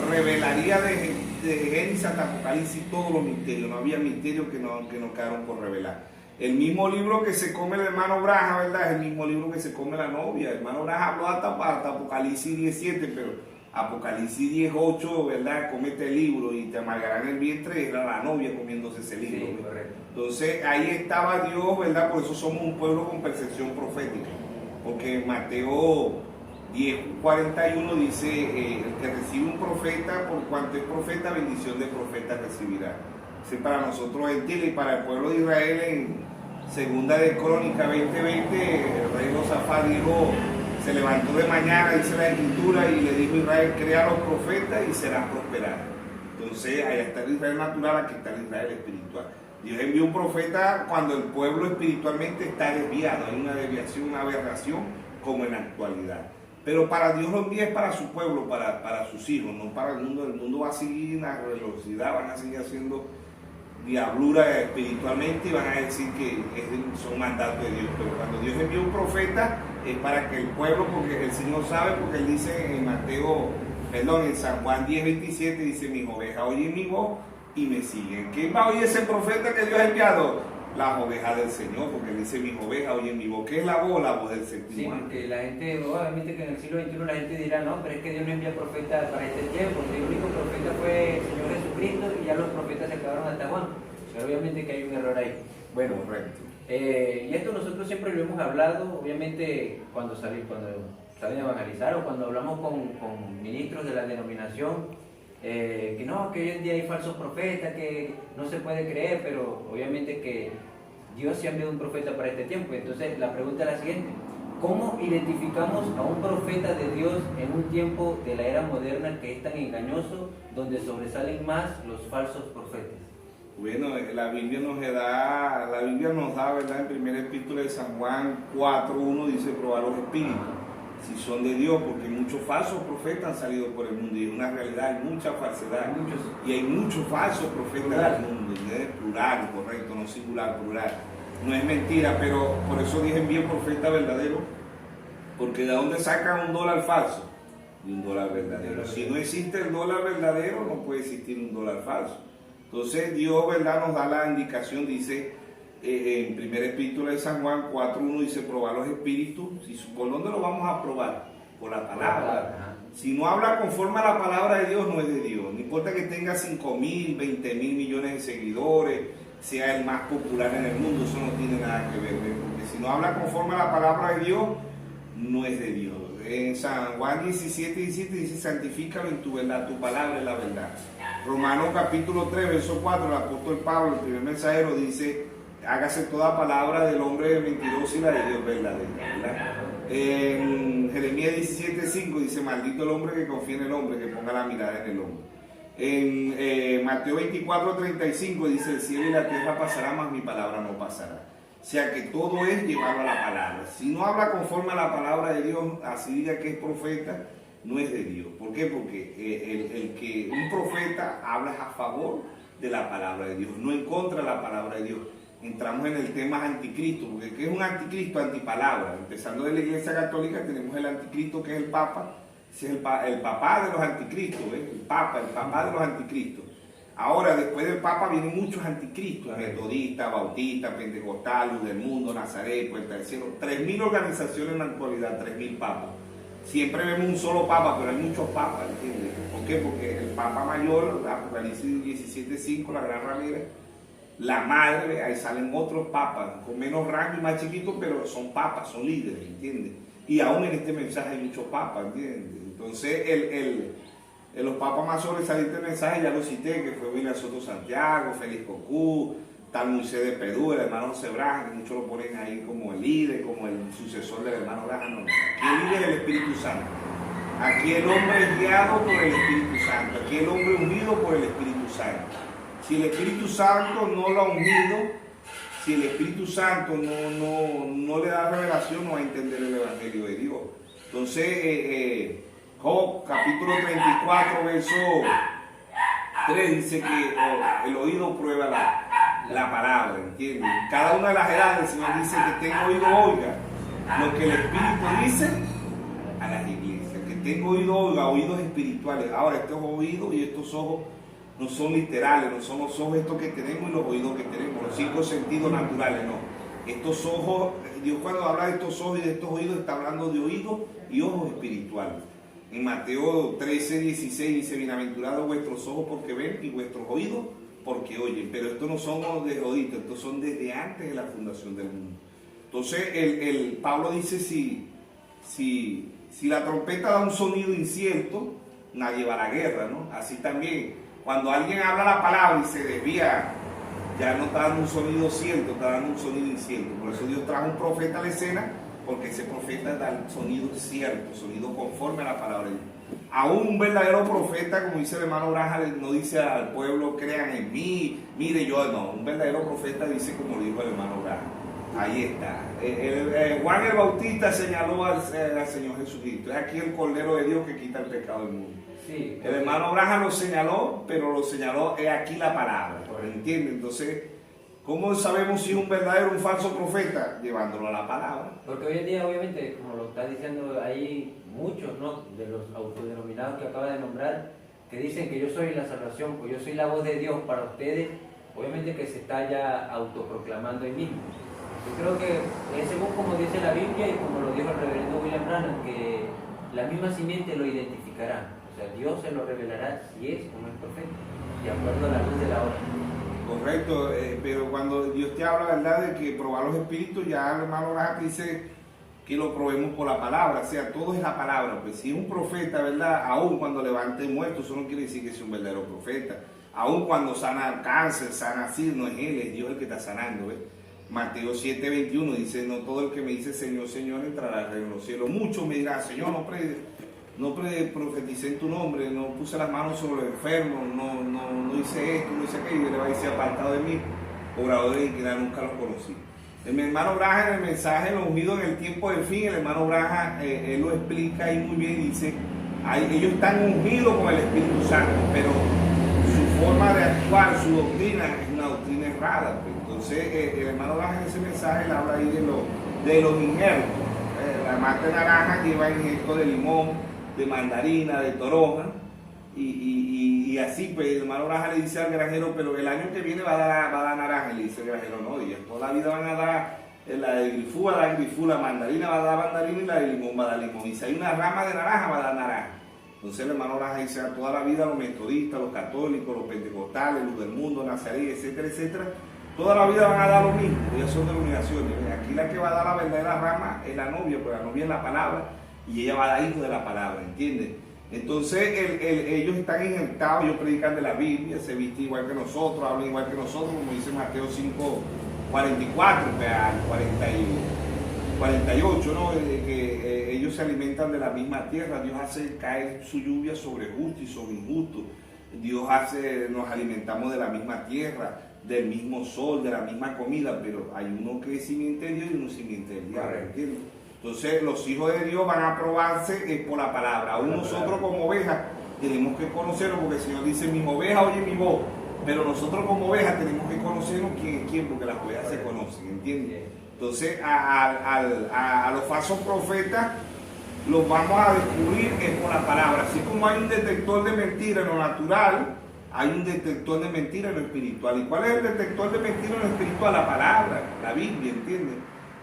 revelaría de Génesis hasta Apocalipsis todos los misterios. No había misterios que no quedaron por revelar. El mismo libro que se come el hermano Branham, ¿verdad? Es el mismo libro que se come la novia. El hermano Branham habló hasta Apocalipsis 17, pero Apocalipsis 18, ¿verdad? Comete el libro y te amargarán el vientre, era la novia comiéndose ese libro. Sí, correcto. Entonces ahí estaba Dios, ¿verdad? Por eso somos un pueblo con percepción profética. Porque en Mateo 10:41 dice, el que recibe un profeta, por cuanto es profeta, bendición de profeta recibirá. Ese para nosotros gentiles y para el pueblo de Israel en Segunda de Crónica 20:20, el rey Josafat dijo, se levantó de mañana, dice la Escritura, y le dijo a Israel, crea a los profetas y serán prosperados. Entonces, allá está el Israel natural, aquí está el Israel espiritual. Dios envió un profeta cuando el pueblo espiritualmente está desviado, hay una desviación, una aberración, como en la actualidad. Pero para Dios lo envía es para su pueblo, para sus hijos, no para el mundo. El mundo va a seguir en la velocidad, van a seguir haciendo diablura espiritualmente y van a decir que son mandatos de Dios. Pero cuando Dios envía un profeta es para que el pueblo, porque el Señor sabe, porque Él dice en San Juan 10:27 dice, mis ovejas oyen mi voz y me siguen. ¿Quién va a oír ese profeta que Dios ha enviado? Las ovejas del Señor, porque Él dice, mis ovejas oyen mi voz. ¿Qué es la voz? La voz del séptimo. Sí, porque la gente, obviamente que en el siglo XXI la gente dirá, no, pero es que Dios no envía profeta para este tiempo, el único profeta fue el Señor Jesucristo y ya los profetas se acabaron hasta Juan. Pero obviamente que hay un error ahí. Bueno, correcto. Y esto nosotros siempre lo hemos hablado, obviamente cuando salen a evangelizar o cuando hablamos con ministros de la denominación, que no, que hoy en día hay falsos profetas, que no se puede creer, pero obviamente que Dios se ha enviado un profeta para este tiempo. Entonces la pregunta es la siguiente: ¿cómo identificamos a un profeta de Dios en un tiempo de la era moderna que es tan engañoso, donde sobresalen más los falsos profetas? Bueno, la Biblia nos da, ¿verdad? En primera epístola de San Juan 4:1 dice probar los espíritus, si son de Dios, porque muchos falsos profetas han salido por el mundo y es una realidad, hay mucha falsedad y hay muchos falsos profetas en el mundo, y es plural, correcto, no singular, plural. No es mentira, pero por eso dije bien profeta verdadero, porque ¿de dónde sacan un dólar falso? De un dólar verdadero. Si no existe el dólar verdadero, no puede existir un dólar falso. Entonces Dios, ¿verdad?, nos da la indicación, dice en primera epístola de San Juan 4:1, dice probar los espíritus. ¿Por dónde lo vamos a probar? Por la palabra. Si no habla conforme a la palabra de Dios, no es de Dios. No importa que tenga 5.000, 20.000 millones de seguidores, sea el más popular en el mundo, eso no tiene nada que ver, porque si no habla conforme a la palabra de Dios, no es de Dios. En San Juan 17:17 dice, santifícalo en tu verdad, tu palabra es la verdad. Romanos capítulo 3, verso 4, el apóstol Pablo, el primer mensajero, dice, hágase toda palabra del hombre mentiroso y la de Dios verdadera, ¿verdad? En Jeremías 17:5 dice, maldito el hombre que confía en el hombre, que ponga la mirada en el hombre. En Mateo 24:35 dice, el cielo y la tierra pasarán, mas mi palabra no pasará. O sea que todo es llevarlo a la palabra. Si no habla conforme a la palabra de Dios, así diga que es profeta, no es de Dios. ¿Por qué? Porque el que un profeta habla a favor de la palabra de Dios, no en contra de la palabra de Dios. Entramos en el tema anticristo, porque ¿qué es un anticristo? Antipalabra. Empezando de la Iglesia Católica tenemos el anticristo, que es el Papa. Ese es el papá de los anticristos, ¿eh? El papá de los anticristos. Ahora, después del Papa vienen muchos anticristos, metodistas, bautistas, pentecostales, Luz del Mundo, Nazaret, Puerta del Cielo, 3.000 organizaciones en la actualidad, 3.000 papas. Siempre vemos un solo papa, pero hay muchos papas, ¿entiendes? ¿Por qué? Porque el Papa Mayor, Apocalipsis 17:5, la gran ramera, la madre, ahí salen otros papas, con menos rango y más chiquitos, pero son papas, son líderes, ¿entiendes? Y aún en este mensaje hay muchos papas, ¿entiendes? Entonces, los papas más sobresalientes del mensaje ya lo cité, que fue William Soto Santiago, Félix Cocú, tal Moisés de Perú, el hermano José Braja, que muchos lo ponen ahí como el líder, como el sucesor del hermano Braja. No, aquí el líder es el Espíritu Santo. Aquí el hombre es guiado por el Espíritu Santo. Aquí el hombre es unido por el Espíritu Santo. Si el Espíritu Santo no lo ha unido, si el Espíritu Santo no le da revelación, no va a entender el Evangelio de Dios. Entonces, Job, capítulo 34, verso 3, dice que el oído prueba la palabra, ¿entiendes? Cada una de las edades el Señor dice que tenga oído, oiga lo que el Espíritu dice a las iglesias. Que tenga oído, oiga, oídos espirituales. Ahora, estos oídos y estos ojos no son literales, no son los ojos estos que tenemos y los oídos que tenemos, los 5 sentidos naturales, no. Estos ojos, Dios cuando habla de estos ojos y de estos oídos está hablando de oídos y ojos espirituales. En Mateo 13:16 dice, bienaventurados vuestros ojos porque ven y vuestros oídos porque oyen. Pero estos no son de oídos, estos son desde antes de la fundación del mundo. Entonces el Pablo dice, si la trompeta da un sonido incierto, nadie va a la guerra, ¿no? Así también, cuando alguien habla la palabra y se desvía, ya no está dando un sonido cierto, está dando un sonido incierto. Por eso Dios trajo un profeta a la escena, porque ese profeta da el sonido cierto, sonido conforme a la palabra de Dios. Aún un verdadero profeta, como dice el hermano Braja, no dice al pueblo, crean en mí, mire yo, no. Un verdadero profeta dice como dijo el hermano Braja. Ahí está. Juan el Bautista señaló al Señor Jesucristo. Es aquí el Cordero de Dios que quita el pecado del mundo. Sí, el hermano Braja lo señaló, pero lo señaló, es aquí la palabra. ¿Entiendes? Entonces, ¿cómo sabemos si es un verdadero o un falso profeta? Llevándolo a la palabra. Porque hoy en día, obviamente, como lo está diciendo, hay muchos, ¿no?, de los autodenominados que acaba de nombrar, que dicen que yo soy la salvación, que yo soy la voz de Dios para ustedes. Obviamente que se está ya autoproclamando ahí mismo. Yo creo que es según como dice la Biblia y como lo dijo el reverendo William Branham, que la misma simiente lo identificará. O sea, Dios se lo revelará si es o no es profeta, de acuerdo a la luz de la hora. Correcto, pero cuando Dios te habla, ¿verdad?, de que probar los espíritus, ya el hermano Braja dice que lo probemos por la palabra, o sea, todo es la palabra. Pues si es un profeta, ¿verdad?, aún cuando levante muertos, eso no quiere decir que sea un verdadero profeta. Aún cuando sana cáncer, sana así, no es él, es Dios el que está sanando, ¿ves? Mateo 7:21 dice, no todo el que me dice Señor, Señor entrará al reino de los cielos. Muchos me dirán, Señor, no profeticé en tu nombre, no puse las manos sobre los enfermos, no hice esto, no hice aquello, y le va a decir apartado de mí, obrador de iniquidad, nunca los conocí. El hermano Branham en el mensaje Lo ungido en el tiempo del fin, el hermano Branham él lo explica ahí muy bien y dice, ellos están ungidos con el Espíritu Santo, pero su forma de actuar, su doctrina es una doctrina errada. Entonces el hermano Branham en ese mensaje le habla ahí de los injertos. La mata de naranja lleva injertos de limón, de mandarina, de toronja, y así, pues el hermano Branham le dice al granjero, pero el año que viene va a dar naranja, y le dice el granjero, no, y toda la vida van a dar, la de grifú va a dar grifú, la mandarina va a dar mandarina y la de limón va a dar limón, y si hay una rama de naranja va a dar naranja. Entonces el hermano Branham dice, toda la vida los metodistas, los católicos, los pentecostales, los del mundo, Nazaret, etcétera, etcétera, toda la vida van a dar lo mismo, ellas son denominaciones. Aquí la que va a dar la verdadera rama es la novia, porque la novia es la palabra, y ella va a dar hijo de la palabra, ¿entiendes? Entonces ellos están injertados, ellos predican de la Biblia, se visten igual que nosotros, hablan igual que nosotros, como dice Mateo 5, 44, 48, ¿no? Que ellos se alimentan de la misma tierra, Dios hace caer su lluvia sobre justo y sobre injusto, nos alimentamos de la misma tierra, del mismo sol, de la misma comida, pero hay uno que es simiente de Dios y uno simiente del diablo, ¿entiendes? Entonces los hijos de Dios van a probarse por la palabra. Aún nosotros como ovejas tenemos que conocerlo, porque el Señor dice, mis ovejas oyen mi voz, pero nosotros como ovejas tenemos que conocernos quién es quién, porque las ovejas se conocen, ¿entiendes? Entonces a los falsos profetas los vamos a descubrir por la palabra. Así como hay un detector de mentiras en lo natural, hay un detector de mentiras en lo espiritual. ¿Y cuál es el detector de mentiras en lo espiritual? La palabra, la Biblia, ¿entiendes?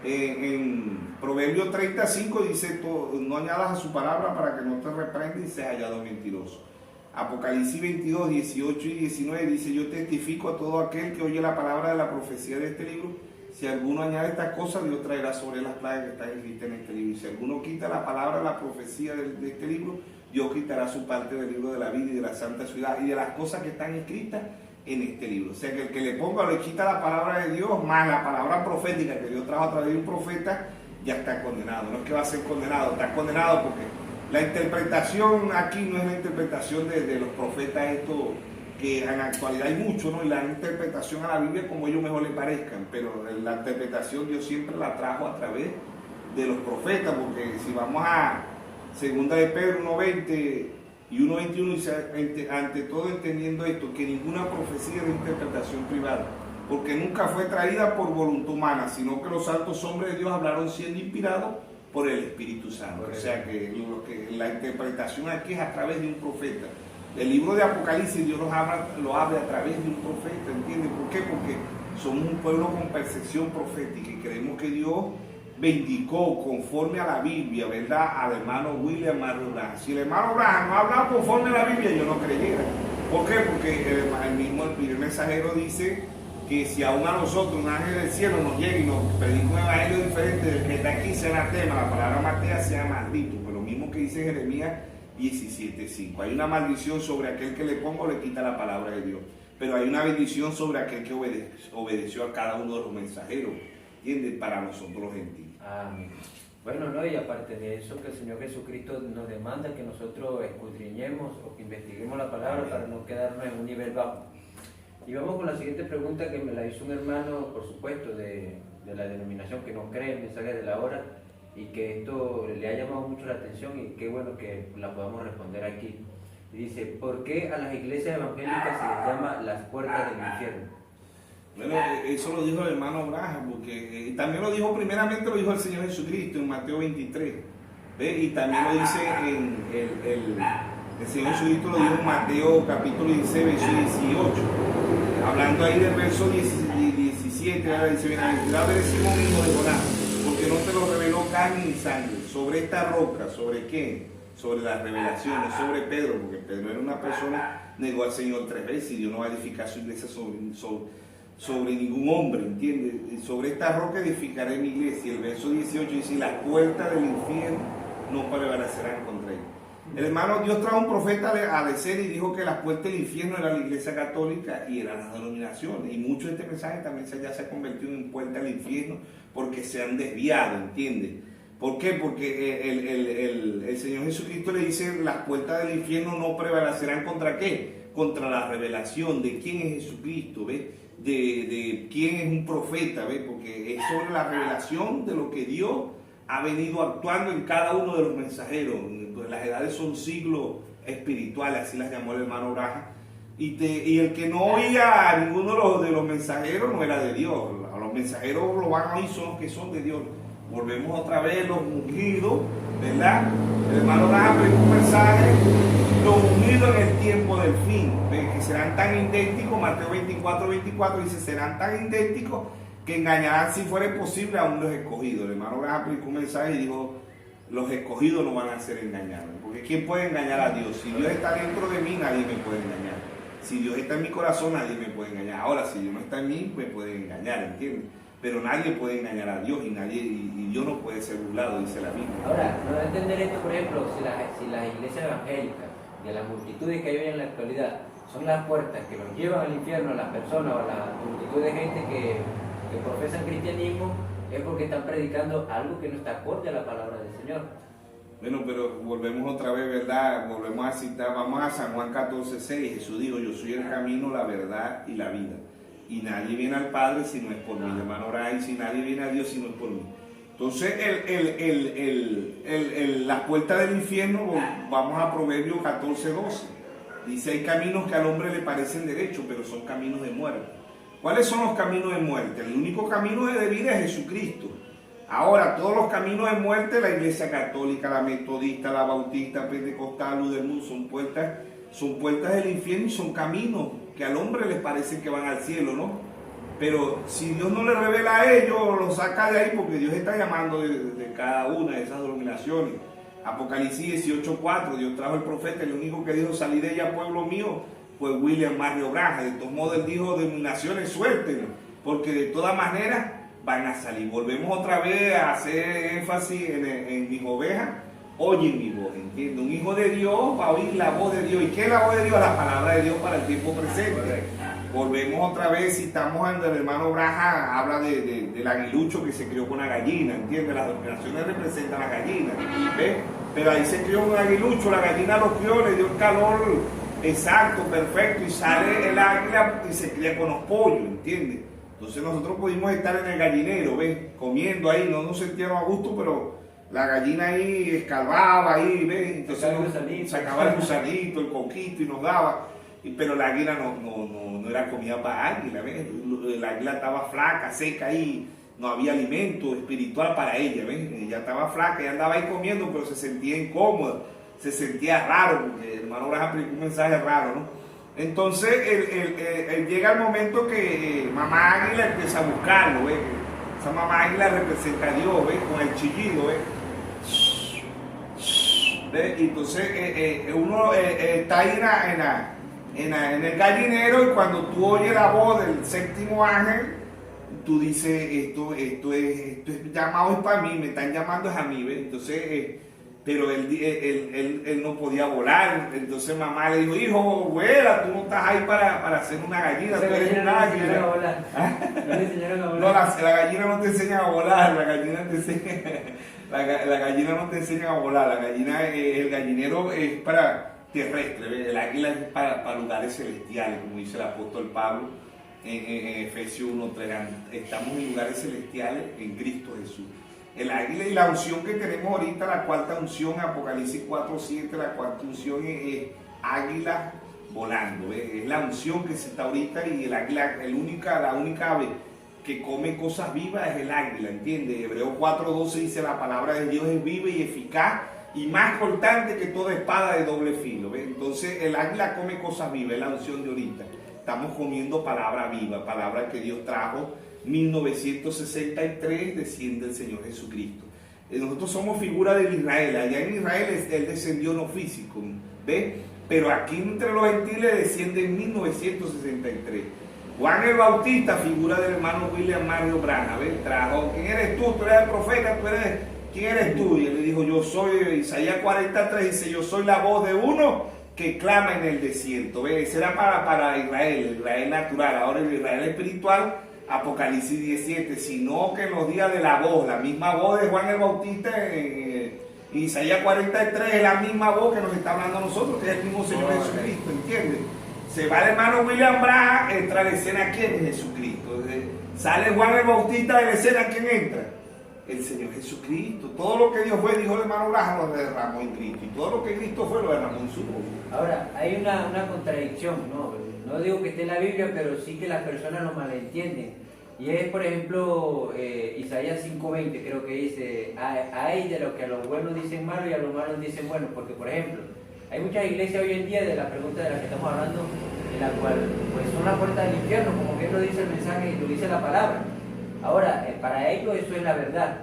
En Proverbios 35 dice, no añadas a su palabra para que no te reprenda y seas hallado mentiroso. Apocalipsis 22, 18 y 19 dice, yo testifico a todo aquel que oye la palabra de la profecía de este libro. Si alguno añade estas cosas, Dios traerá sobre las plagas que están escritas en este libro. Y si alguno quita la palabra de la profecía de este libro, Dios quitará su parte del libro de la vida y de la santa ciudad y de las cosas que están escritas en este libro. O sea que el que le ponga o le quita la palabra de Dios, más la palabra profética que Dios trajo a través de un profeta, ya está condenado. No es que va a ser condenado, está condenado porque la interpretación aquí no es la interpretación de los profetas estos, que en la actualidad hay mucho, ¿no? Y la interpretación a la Biblia como ellos mejor les parezcan, pero la interpretación Dios siempre la trajo a través de los profetas, porque si vamos a 2 de Pedro 1:20 y 1:21 dice, ante todo entendiendo esto, que ninguna profecía de interpretación privada, porque nunca fue traída por voluntad humana, sino que los santos hombres de Dios hablaron siendo inspirados por el Espíritu Santo. O sea que la interpretación aquí es a través de un profeta. El libro de Apocalipsis Dios lo habla a través de un profeta, ¿entiendes? ¿Por qué? Porque somos un pueblo con percepción profética y creemos que Dios bendigó conforme a la Biblia, ¿verdad? Al hermano William Marion Branham. Si el hermano Branham no ha hablado conforme a la Biblia, yo no creyera. ¿Por qué? Porque el primer mensajero dice que si aún a nosotros un ángel del cielo nos llega y nos predica un evangelio diferente del que está aquí, sea anatema, la palabra matea sea maldito, pues lo mismo que dice Jeremías 17:5. Hay una maldición sobre aquel que le ponga o le quita la palabra de Dios, pero hay una bendición sobre aquel que obedeció a cada uno de los mensajeros, ¿entiendes? Para nosotros los gentiles. Amén. Bueno, no, y aparte de eso, que el Señor Jesucristo nos demanda que nosotros escudriñemos o que investiguemos la palabra para no quedarnos en un nivel bajo. Y vamos con la siguiente pregunta que me la hizo un hermano, por supuesto, de la denominación que no cree en mensajes de la hora, y que esto le ha llamado mucho la atención y qué bueno que la podamos responder aquí. Y dice, ¿por qué a las iglesias evangélicas se les llama las puertas del infierno? Bueno, eso lo dijo el hermano Branham, porque también lo dijo, primeramente lo dijo el Señor Jesucristo en Mateo 23, ¿ve? Y también lo dice el Señor Jesucristo lo dijo en Mateo capítulo 16, verso 18, hablando ahí del verso 17, ahora dice, bienaventurado eres Simón, hijo de Jonás, porque no te lo reveló carne ni sangre, sobre esta roca, ¿sobre qué? Sobre las revelaciones, sobre Pedro, porque Pedro era una persona, negó al Señor 3 veces y Dios no va a edificar su iglesia sobre ningún hombre, ¿entiendes? Sobre esta roca edificaré mi iglesia. El verso 18 dice, las puertas del infierno no prevalecerán contra él. El hermano, Dios trajo un profeta a decir y dijo que las puertas del infierno eran la iglesia católica y eran las denominaciones. Y mucho de este mensaje también ya se ha convertido en puerta al infierno porque se han desviado, ¿entiendes? ¿Por qué? Porque el Señor Jesucristo le dice, las puertas del infierno no prevalecerán ¿contra qué? Contra la revelación de quién es Jesucristo, ¿ves? De quién es un profeta, ¿ves? Porque es sobre la revelación de lo que Dios ha venido actuando en cada uno de los mensajeros. Pues las edades son siglos espirituales, así las llamó el hermano Braja. Y el que no oía a ninguno de los mensajeros no era de Dios. Los mensajeros lo van a oír, son los que son de Dios. Volvemos otra vez, los ungidos, ¿verdad? El hermano Braja predicó un mensaje, los ungidos en el tiempo del fin, ¿ves? Que serán tan idénticos, Mateo 24 dice, serán tan idénticos que engañarán si fuera posible aún los escogidos. El hermano Braja predicó un mensaje y dijo, los escogidos no van a ser engañados, porque ¿quién puede engañar a Dios? Si Dios está dentro de mí, nadie me puede engañar. Si Dios está en mi corazón, nadie me puede engañar. Ahora, si Dios no está en mí, me puede engañar, ¿entiendes? Pero nadie puede engañar a Dios y Dios no puede ser burlado, dice la Biblia. Ahora, no entender esto, por ejemplo, si las iglesias evangélicas y las multitudes que hay hoy en la actualidad son las puertas que los llevan al infierno a las personas o a la multitud de gente que profesan cristianismo, es porque están predicando algo que no está acorde a la palabra del Señor. Bueno, pero volvemos otra vez, ¿verdad? Volvemos a citar, vamos a San Juan 14:6. Jesús dijo, yo soy el camino, la verdad y la vida. Y nadie viene al Padre si no es por mí. Hermano Ray, si nadie viene a Dios si no es por mí. Entonces, la puerta del infierno, vamos a Proverbios 14:12. Dice, hay caminos que al hombre le parecen derechos, pero son caminos de muerte. ¿Cuáles son los caminos de muerte? El único camino de vida es Jesucristo. Ahora, todos los caminos de muerte, la Iglesia Católica, la Metodista, la Bautista, Pentecostal, Ludermund, son puertas del infierno y son caminos que al hombre les parece que van al cielo, ¿no? Pero si Dios no le revela a ellos, los saca de ahí, porque Dios está llamando de cada una de esas denominaciones. Apocalipsis 18:4, Dios trajo el profeta, el único que dijo, salí de ella, pueblo mío, fue William Mario Braja. De todos modos, él dijo, denominaciones, suéltenlo, porque de todas maneras van a salir. Volvemos otra vez a hacer énfasis en mis ovejas, oyen mi voz, ¿entiendes? Un hijo de Dios va a oír la voz de Dios. ¿Y qué es la voz de Dios? La palabra de Dios para el tiempo presente. Volvemos otra vez, citamos al hermano Braja, habla del aguilucho que se crió con la gallina, ¿entiendes? Las denominaciones representan a la gallina, ¿ves? Pero ahí se crió un aguilucho, la gallina lo crió, le dio el calor exacto, perfecto, y sale el águila y se cría con los pollos, ¿entiendes? Entonces nosotros pudimos estar en el gallinero, ¿ves? Comiendo ahí, no nos sentíamos a gusto, pero la gallina ahí escalvaba ahí, ¿ves? Entonces sacaba el gusanito, el coquito y nos daba. Pero la águila no era comida para águila, ¿ves? La águila estaba flaca, seca ahí, no había alimento espiritual para ella, ¿ves? Ella estaba flaca, ella andaba ahí comiendo, pero se sentía incómoda, se sentía raro, porque el hermano Braja aplicó un mensaje raro, ¿no? Entonces llega el momento que mamá águila empieza a buscarlo, ¿ves? Esa mamá águila representa a Dios, ¿ves? Con el chillido, ¿ves? ¿Ves? Y entonces uno está ahí en el gallinero, y cuando tú oyes la voz del séptimo ángel, tú dices, esto es llamado es para mí, me están llamando es a mí, ¿ves? Entonces, pero él no podía volar, entonces mamá le dijo, hijo, vuela, tú no estás ahí para hacer una gallina, tú eres una águila. No, la gallina no te enseña a volar, la gallina te enseña, la gallina no te enseña a volar, la gallina, el gallinero es para terrestre, ¿ves? El águila es para lugares celestiales, como dice el apóstol Pablo en Efesios 1:3, estamos en lugares celestiales en Cristo Jesús. El águila y la unción que tenemos ahorita, la cuarta unción, Apocalipsis 4:7, la cuarta unción es águila volando, ¿ves? Es la unción que se está ahorita, y el águila, la única ave que come cosas vivas es el águila, ¿entiendes? Hebreos 4:12 dice, la palabra de Dios es viva y eficaz y más cortante que toda espada de doble filo, ¿ves? Entonces el águila come cosas vivas, es la unción de ahorita. Estamos comiendo palabra viva, palabra que Dios trajo. 1963 desciende el Señor Jesucristo. Nosotros somos figura de Israel. Allá en Israel él descendió no físico, ¿ves? Pero aquí entre los gentiles desciende en 1963. Juan el Bautista, figura del hermano William Mario Branham, ¿ves? Trajo, ¿quién eres tú? Tú eres el profeta, ¿quién eres tú? Y él le dijo, yo soy, Isaías 43 dice, yo soy la voz de uno que clama en el desierto, ¿ves? Ese era para Israel, el Israel natural. Ahora el Israel espiritual Apocalipsis 17, sino que en los días de la voz, la misma voz de Juan el Bautista en Isaías 43, es la misma voz que nos está hablando a nosotros, que es el mismo Señor Jesucristo, ¿entiendes? Se va el hermano William Branham, entra a la escena, ¿quién es Jesucristo? Sale Juan el Bautista de la escena, ¿quién entra? El Señor Jesucristo. Todo lo que Dios fue, dijo el hermano Branham, lo derramó en Cristo, y todo lo que Cristo fue, lo derramó en su voz. Ahora, hay una contradicción, no digo que esté en la Biblia, pero sí que las personas lo malentienden. Y es, por ejemplo, Isaías 5:20, creo que dice, hay de lo que a los buenos dicen malo y a los malos dicen bueno, porque, por ejemplo, hay muchas iglesias hoy en día, de la pregunta de la que estamos hablando, en la cual pues son la puerta del infierno, como bien lo dice el mensaje y lo dice la palabra. Ahora, para ellos eso es la verdad,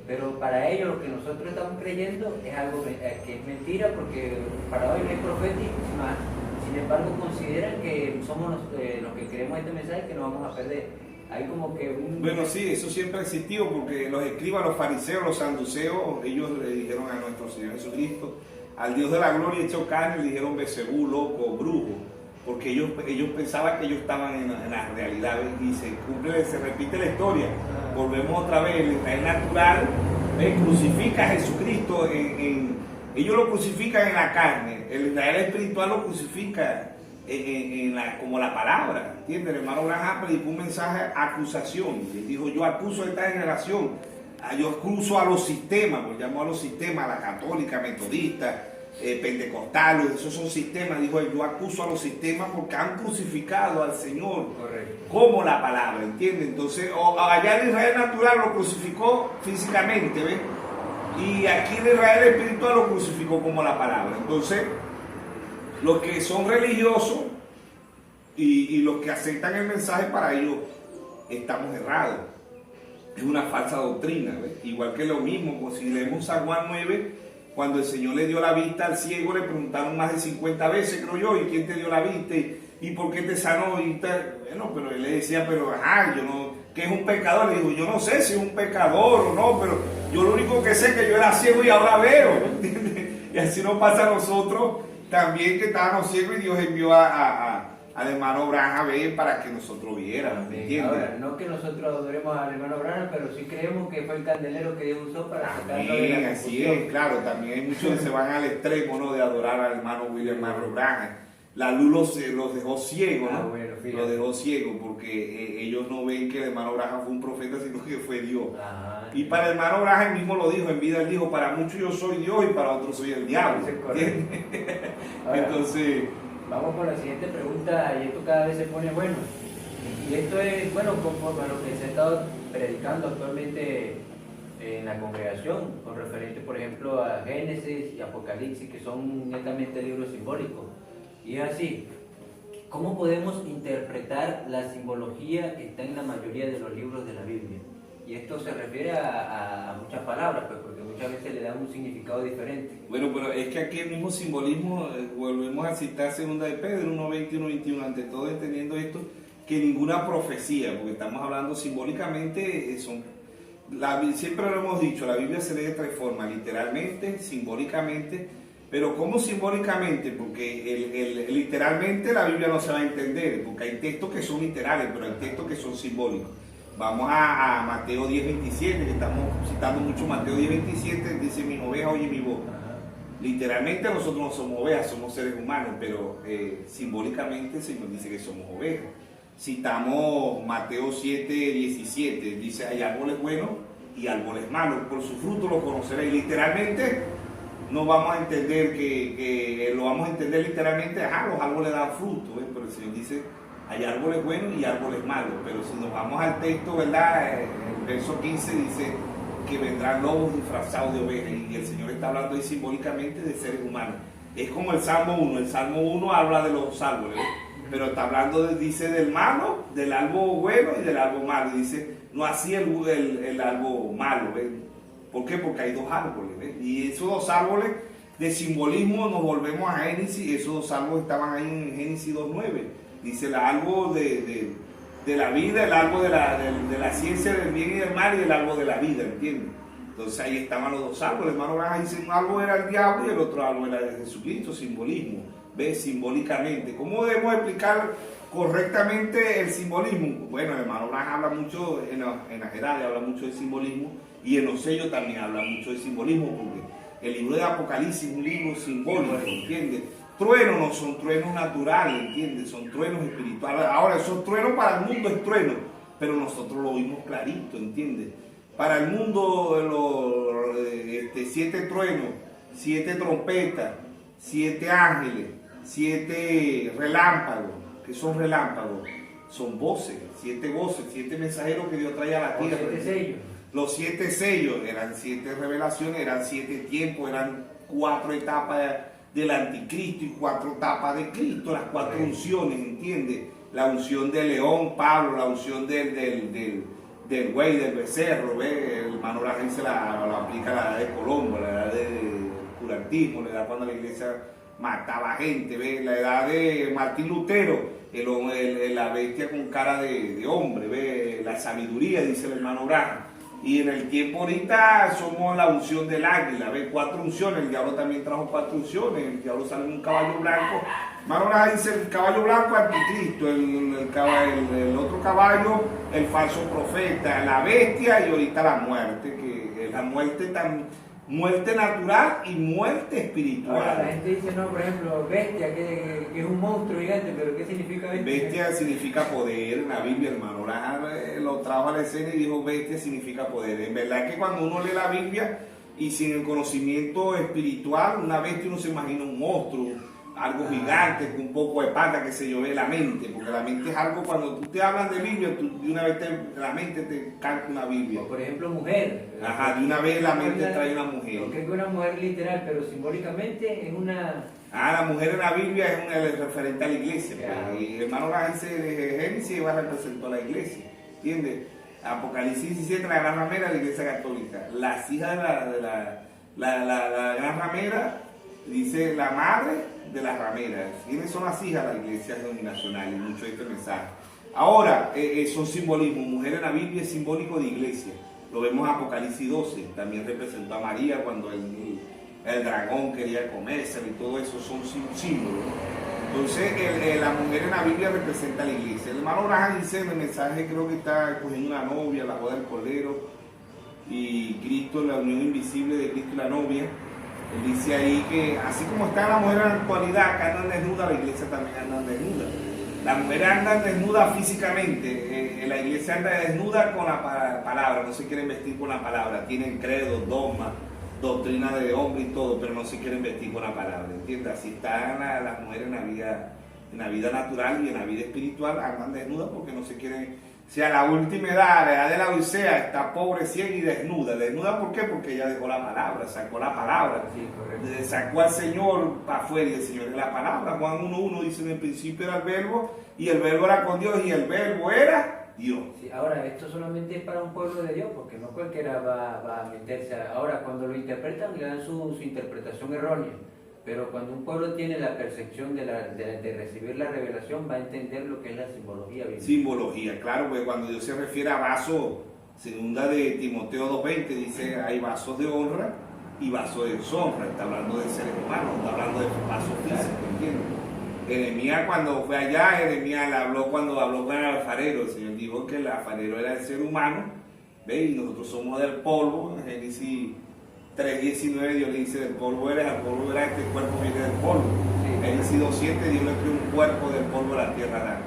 pero para ellos lo que nosotros estamos creyendo es algo que es mentira, porque para hoy no es profético, sin embargo consideran que somos los que creemos este mensaje, que nos vamos a perder. Hay como que Bueno, sí, eso siempre ha existido, porque los escribas, los fariseos, los saduceos, ellos le dijeron a nuestro Señor Jesucristo, al Dios de la gloria hecho carne, le dijeron Belcebú, loco, brujo, porque ellos pensaban que ellos estaban en la realidad, y se repite la historia. Volvemos otra vez, el Israel natural crucifica a Jesucristo, ellos lo crucifican en la carne, el Israel espiritual lo crucifica como la palabra, ¿entiendes? El hermano Branham predicó un mensaje de acusación, él dijo, yo acuso a esta generación, yo acuso a los sistemas, pues llamó a los sistemas, a la católica, metodista, pentecostal, esos son sistemas, dijo él, yo acuso a los sistemas porque han crucificado al Señor. Correcto. Como la palabra, ¿entiendes? Entonces, allá en Israel natural lo crucificó físicamente, ¿ves? Y aquí en Israel espiritual lo crucificó como la palabra. Entonces, los que son religiosos y los que aceptan el mensaje, para ellos estamos errados. Es una falsa doctrina, ¿ves? Igual que lo mismo, pues si leemos San Juan 9, cuando el Señor le dio la vista al ciego, le preguntaron más de 50 veces, creo yo, ¿y quién te dio la vista? ¿Y por qué te sanó? Y tal. Bueno, pero él le decía, pero yo no, ¿qué es un pecador? Le dijo, yo no sé si es un pecador o no, pero yo lo único que sé es que yo era ciego y ahora veo, ¿entiendes? Y así nos pasa a nosotros también, que estábamos ciegos y Dios envió al hermano Branham para que nosotros viéramos, ¿entiendes? Ahora, no que nosotros adoremos al hermano Branham, pero sí creemos que fue el candelero que Dios usó para sacarlo de la confusión. Así es, claro, también hay muchos que se van al extremo, ¿no?, de adorar al hermano William Branham. La luz los dejó ciegos, ¿no? Bueno, los dejó ciegos porque ellos no ven que el hermano Branham fue un profeta, sino que fue Dios. Y para el hermano Branham mismo lo dijo, en vida él dijo, para muchos yo soy Dios y para otros soy el diablo. Ahora, entonces, vamos con la siguiente pregunta, y esto cada vez se pone bueno. Y esto es, bueno, conforme a lo que se ha estado predicando actualmente en la congregación, con referente, por ejemplo, a Génesis y Apocalipsis, que son netamente libros simbólicos. Y es así, ¿cómo podemos interpretar la simbología que está en la mayoría de los libros de la Biblia? Y esto se refiere a muchas palabras, pues, porque muchas veces le dan un significado diferente. Bueno, pero es que aquí el mismo simbolismo, volvemos a citar 2 de Pedro 1:20 y 1:21, ante todo entendiendo esto, que ninguna profecía, porque estamos hablando simbólicamente, siempre lo hemos dicho, la Biblia se lee de 3 formas, literalmente, simbólicamente. Pero ¿cómo simbólicamente? Porque literalmente la Biblia no se va a entender, porque hay textos que son literales, pero hay textos que son simbólicos. Vamos a Mateo 10:27, que estamos citando mucho Mateo 10:27, dice, mis ovejas oyen mi voz. Literalmente nosotros no somos ovejas, somos seres humanos, pero simbólicamente el Señor dice que somos ovejas. Citamos Mateo 7:17, dice, hay árboles buenos y árboles malos, por su fruto los conoceréis. Literalmente no vamos a entender que lo vamos a entender literalmente, los árboles dan fruto, pero el Señor dice, hay árboles buenos y árboles malos. Pero si nos vamos al texto, ¿verdad? El verso 15 dice que vendrán lobos disfrazados de ovejas, y el Señor está hablando ahí simbólicamente de seres humanos. Es como el Salmo 1, el Salmo 1 habla de los árboles, pero está hablando, dice, del malo, del árbol bueno y del árbol malo, y dice, no así el árbol malo, ¿ves? ¿Por qué? Porque hay 2 árboles, ¿ves? Y esos 2 árboles de simbolismo, nos volvemos a Génesis, esos 2 árboles estaban ahí en Génesis 2:9. Dice el árbol de la vida, el árbol de la ciencia del bien y del mal, y el árbol de la vida, ¿entiendes? Entonces ahí estaban los 2 árboles. Hermano Branham dice, un árbol era el diablo y el otro árbol era de Jesucristo, simbolismo, ¿ves? Simbólicamente. ¿Cómo debemos explicar correctamente el simbolismo. Bueno, el hermano Branham habla mucho, en la Gerardia habla mucho de simbolismo, y en los sellos también habla mucho de simbolismo, porque el libro de Apocalipsis es un libro simbólico, ¿entiendes? Truenos no son truenos naturales, ¿entiendes? Son truenos espirituales. Ahora, esos truenos para el mundo es trueno, pero nosotros lo vimos clarito, ¿entiendes? Para el mundo, 7 truenos, 7 trompetas, 7 ángeles, 7 relámpagos. ¿Qué son relámpagos? Son voces, 7 voces, 7 mensajeros que Dios trae a la tierra. Los 7 sellos. Los 7 sellos eran 7 revelaciones, eran 7 tiempos, eran 4 etapas del anticristo y 4 etapas de Cristo, las 4 unciones, ¿entiendes? La unción del león, Pablo, la unción del güey, del becerro, ¿ve? El hermano Branham se la aplica a la edad de Colombo, la edad del curantismo, la edad cuando la iglesia mataba gente, ¿ve? La edad de Martín Lutero, la bestia con cara de hombre, ¿ve? La sabiduría, dice el hermano Branham. Y en el tiempo ahorita somos la unción del águila, ¿ves? 4 unciones, el diablo también trajo 4 unciones, el diablo sale en un caballo blanco. Hermano Branham dice el caballo blanco anticristo, el otro caballo, el falso profeta, la bestia y ahorita la muerte, que es la muerte muerte natural y muerte espiritual. Ahora la gente dice, no, por ejemplo, bestia, que es un monstruo gigante, pero ¿qué significa bestia? Bestia significa poder, en la Biblia, hermano Branham lo trajo a la escena y dijo bestia significa poder. En verdad que cuando uno lee la Biblia y sin el conocimiento espiritual, una bestia uno se imagina un monstruo, algo gigante, con un poco de pata, que se yo, ve la mente, porque la mente es algo, cuando tú te hablas de Biblia, de una vez la mente te canta una Biblia. O por ejemplo, mujer. Ajá, de una vez la mente trae una mujer. No creo que una mujer literal, pero simbólicamente es una... La mujer en la Biblia es el referente a la iglesia. Pues, y el hermano Branham de Génesis va a representar a la iglesia, ¿entiendes? Apocalipsis 17, la gran ramera de la iglesia católica. Las hijas de la gran ramera, dice la madre de las rameras. ¿Quiénes son las hijas de la iglesia denominacional? Y mucho de este mensaje. Ahora, son simbolismos. Mujer en la Biblia es simbólico de iglesia. Lo vemos en Apocalipsis 12. También representó a María cuando el dragón quería comerse y todo eso son símbolos. Entonces, la mujer en la Biblia representa a la iglesia. El hermano Branham dice en el mensaje, creo que está escogiendo una novia, la boda del Cordero, y Cristo, la unión invisible de Cristo y la novia. Él dice ahí que así como está la mujer en la actualidad, que andan desnuda, la iglesia también anda desnuda. La mujer anda desnuda físicamente, la iglesia anda desnuda con la palabra, no se quieren vestir con la palabra, tienen credo, dogma, doctrina de hombre y todo, pero no se quieren vestir con la palabra, ¿entiendes? Así están las mujeres en la vida natural y en la vida espiritual, andan desnudas porque no se quieren. O sea, la última edad, la edad de la Odisea, está pobre, ciega y desnuda. ¿Desnuda por qué? Porque ella dejó la palabra, sacó la palabra. Sí, sacó al Señor para afuera y el Señor es la palabra. Juan 1.1 dice, en el principio era el verbo y el verbo era con Dios y el verbo era Dios. Sí, ahora, esto solamente es para un pueblo de Dios, porque no cualquiera va a meterse. Ahora, cuando lo interpretan, le dan su interpretación errónea. Pero cuando un pueblo tiene la percepción de recibir la revelación, va a entender lo que es la simbología bíblica. Simbología, claro, porque cuando Dios se refiere a vasos, segunda de Timoteo 2.20, dice hay vasos de honra y vasos de deshonra. Está hablando de seres humanos, está hablando de vasos físicos, ¿entiendes? Jeremías cuando fue allá, Jeremías cuando habló con el alfarero. El Señor dijo que el alfarero era el ser humano, ¿ve? Y nosotros somos del polvo. En Génesis 3.19 Dios le dice, del polvo eres, al polvo eres, este cuerpo viene del polvo. Sí. Génesis 2.7 Dios le creó un cuerpo del polvo de la tierra.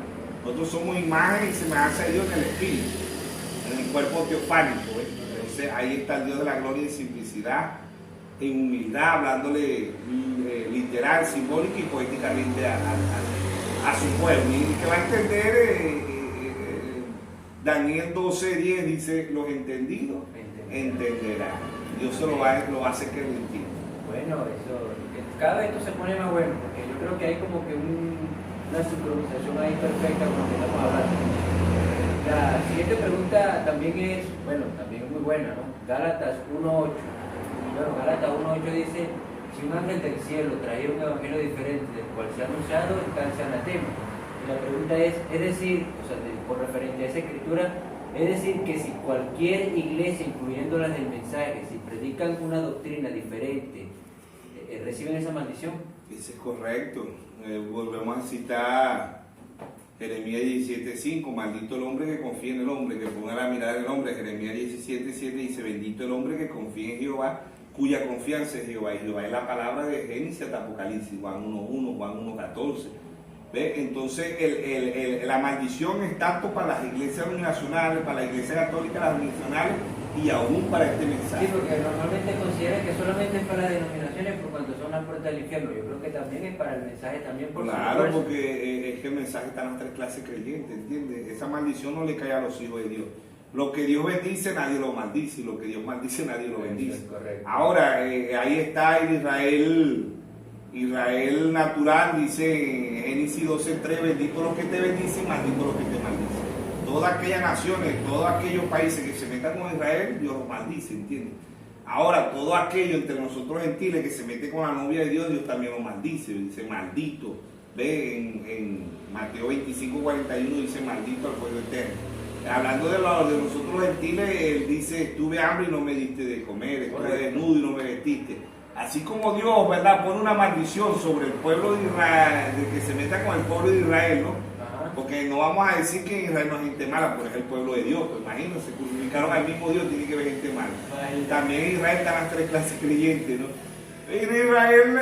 Nosotros somos imagen y semejanza de Dios en el espíritu, en el cuerpo teofánico. Entonces ahí está el Dios de la gloria en simplicidad, en humildad, hablándole literal, simbólica y poéticamente a su pueblo. Y que va a entender, Daniel 12.10 dice, los entendidos entenderán. Dios se lo va a hacer que lo entienda. Bueno, cada vez esto se pone más bueno, porque yo creo que hay como que una sincronización ahí perfecta con lo que estamos hablando. La siguiente pregunta también es muy buena, ¿no? Gálatas 1.8. Bueno, Gálatas 1.8 dice, si un ángel del cielo traía un evangelio diferente del cual se ha anunciado, alcance anatema. Y la pregunta es decir, o sea, por referente a esa escritura, es decir, que si cualquier iglesia, incluyendo las del mensaje, si predican una doctrina diferente, ¿reciben esa maldición? Eso es correcto. Volvemos a citar Jeremías 17:5, maldito el hombre que confía en el hombre, que ponga la mirada en el hombre. Jeremías 17:7 dice, bendito el hombre que confía en Jehová, cuya confianza es Jehová. Y Jehová es la palabra de Génesis hasta Apocalipsis, Juan 1:1, Juan 1:14. ¿Ve? Entonces la maldición es tanto para las iglesias nacionales, para la iglesia católica, las nacionales, y aún para este mensaje. Sí, porque normalmente consideran que solamente es para las denominaciones por cuanto son las puertas del infierno. Yo creo que también es para el mensaje también por Claro, porque es que el mensaje está en las tres clases creyentes, ¿entiendes? Esa maldición no le cae a los hijos de Dios. Lo que Dios bendice, nadie lo maldice, y lo que Dios maldice, nadie lo bendice. Ahora, ahí está el Israel natural, dice en Génesis 12:3, bendito los que te bendicen, maldito los que te maldicen. Todas aquellas naciones, todos aquellos países que se metan con Israel, Dios los maldice, ¿entiendes? Ahora, todo aquello entre nosotros gentiles que se mete con la novia de Dios, Dios también lo maldice, dice maldito. Ve en Mateo 25:41 dice maldito al pueblo eterno. Hablando de nosotros gentiles, él dice, tuve hambre y no me diste de comer, estuve desnudo y no me vestiste. Así como Dios, ¿verdad?, pone una maldición sobre el pueblo de Israel, de que se meta con el pueblo de Israel, ¿no? Porque no vamos a decir que Israel no es gente mala, porque es el pueblo de Dios. Pues imagínense, crucificaron al mismo Dios, tiene que haber gente mala. También Israel está en las tres clases creyentes, ¿no? Israel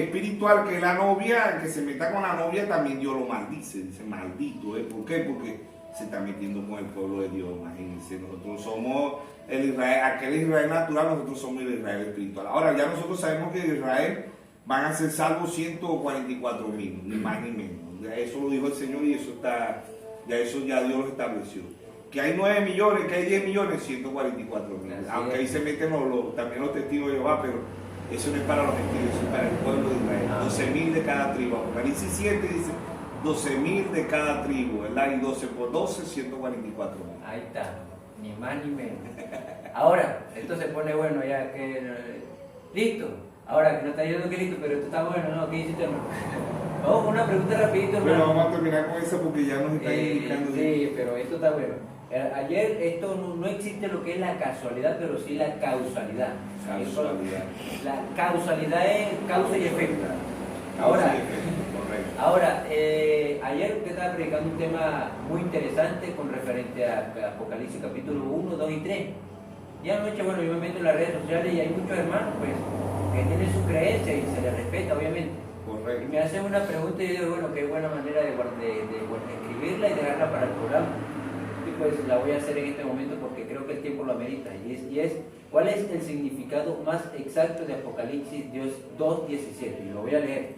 espiritual, que es la novia, que se meta con la novia, también Dios lo maldice, dice maldito, ¿eh? ¿Por qué? Porque se está metiendo con el pueblo de Dios, imagínense. Nosotros somos el Israel, aquel Israel natural, nosotros somos el Israel espiritual. Ahora ya nosotros sabemos que de Israel van a ser salvos 144,000, ni más ni menos. Ya eso lo dijo el Señor y eso está, ya Dios lo estableció. Que hay 9 millones, que hay 10 millones, 144,000. Aunque ahí se meten también los testigos de Jehová, pero eso no es para los gentiles, eso es para el pueblo de Israel. 12,000 de cada tribu. Apocalipsis 7 dice 12,000 de cada tribu, ¿verdad? Y 12 por 12, 144,000. Ahí está, ni más ni menos. Ahora, esto se pone bueno ya que... Listo. Ahora, que no está diciendo que listo, pero esto está bueno, ¿no? ¿Qué hiciste, hermano? Vamos con una pregunta rapidito, hermano. Pero vamos a terminar con esa porque ya nos están indicando. Sí, pero esto está bueno. Ayer esto no existe lo que es la casualidad, pero sí la causalidad. La causalidad es causa y efecto. Ahora, ayer usted estaba predicando un tema muy interesante con referente a Apocalipsis capítulo 1, 2 y 3. Y anoche, bueno, yo me meto en las redes sociales y hay muchos hermanos, pues, que tienen su creencia y se les respeta, obviamente. Correcto. Y me hacen una pregunta y yo digo, bueno, qué buena manera de escribirla y dejarla para el programa. Y pues la voy a hacer en este momento porque creo que el tiempo lo amerita. Y es ¿cuál es el significado más exacto de Apocalipsis 2:17? Y lo voy a leer.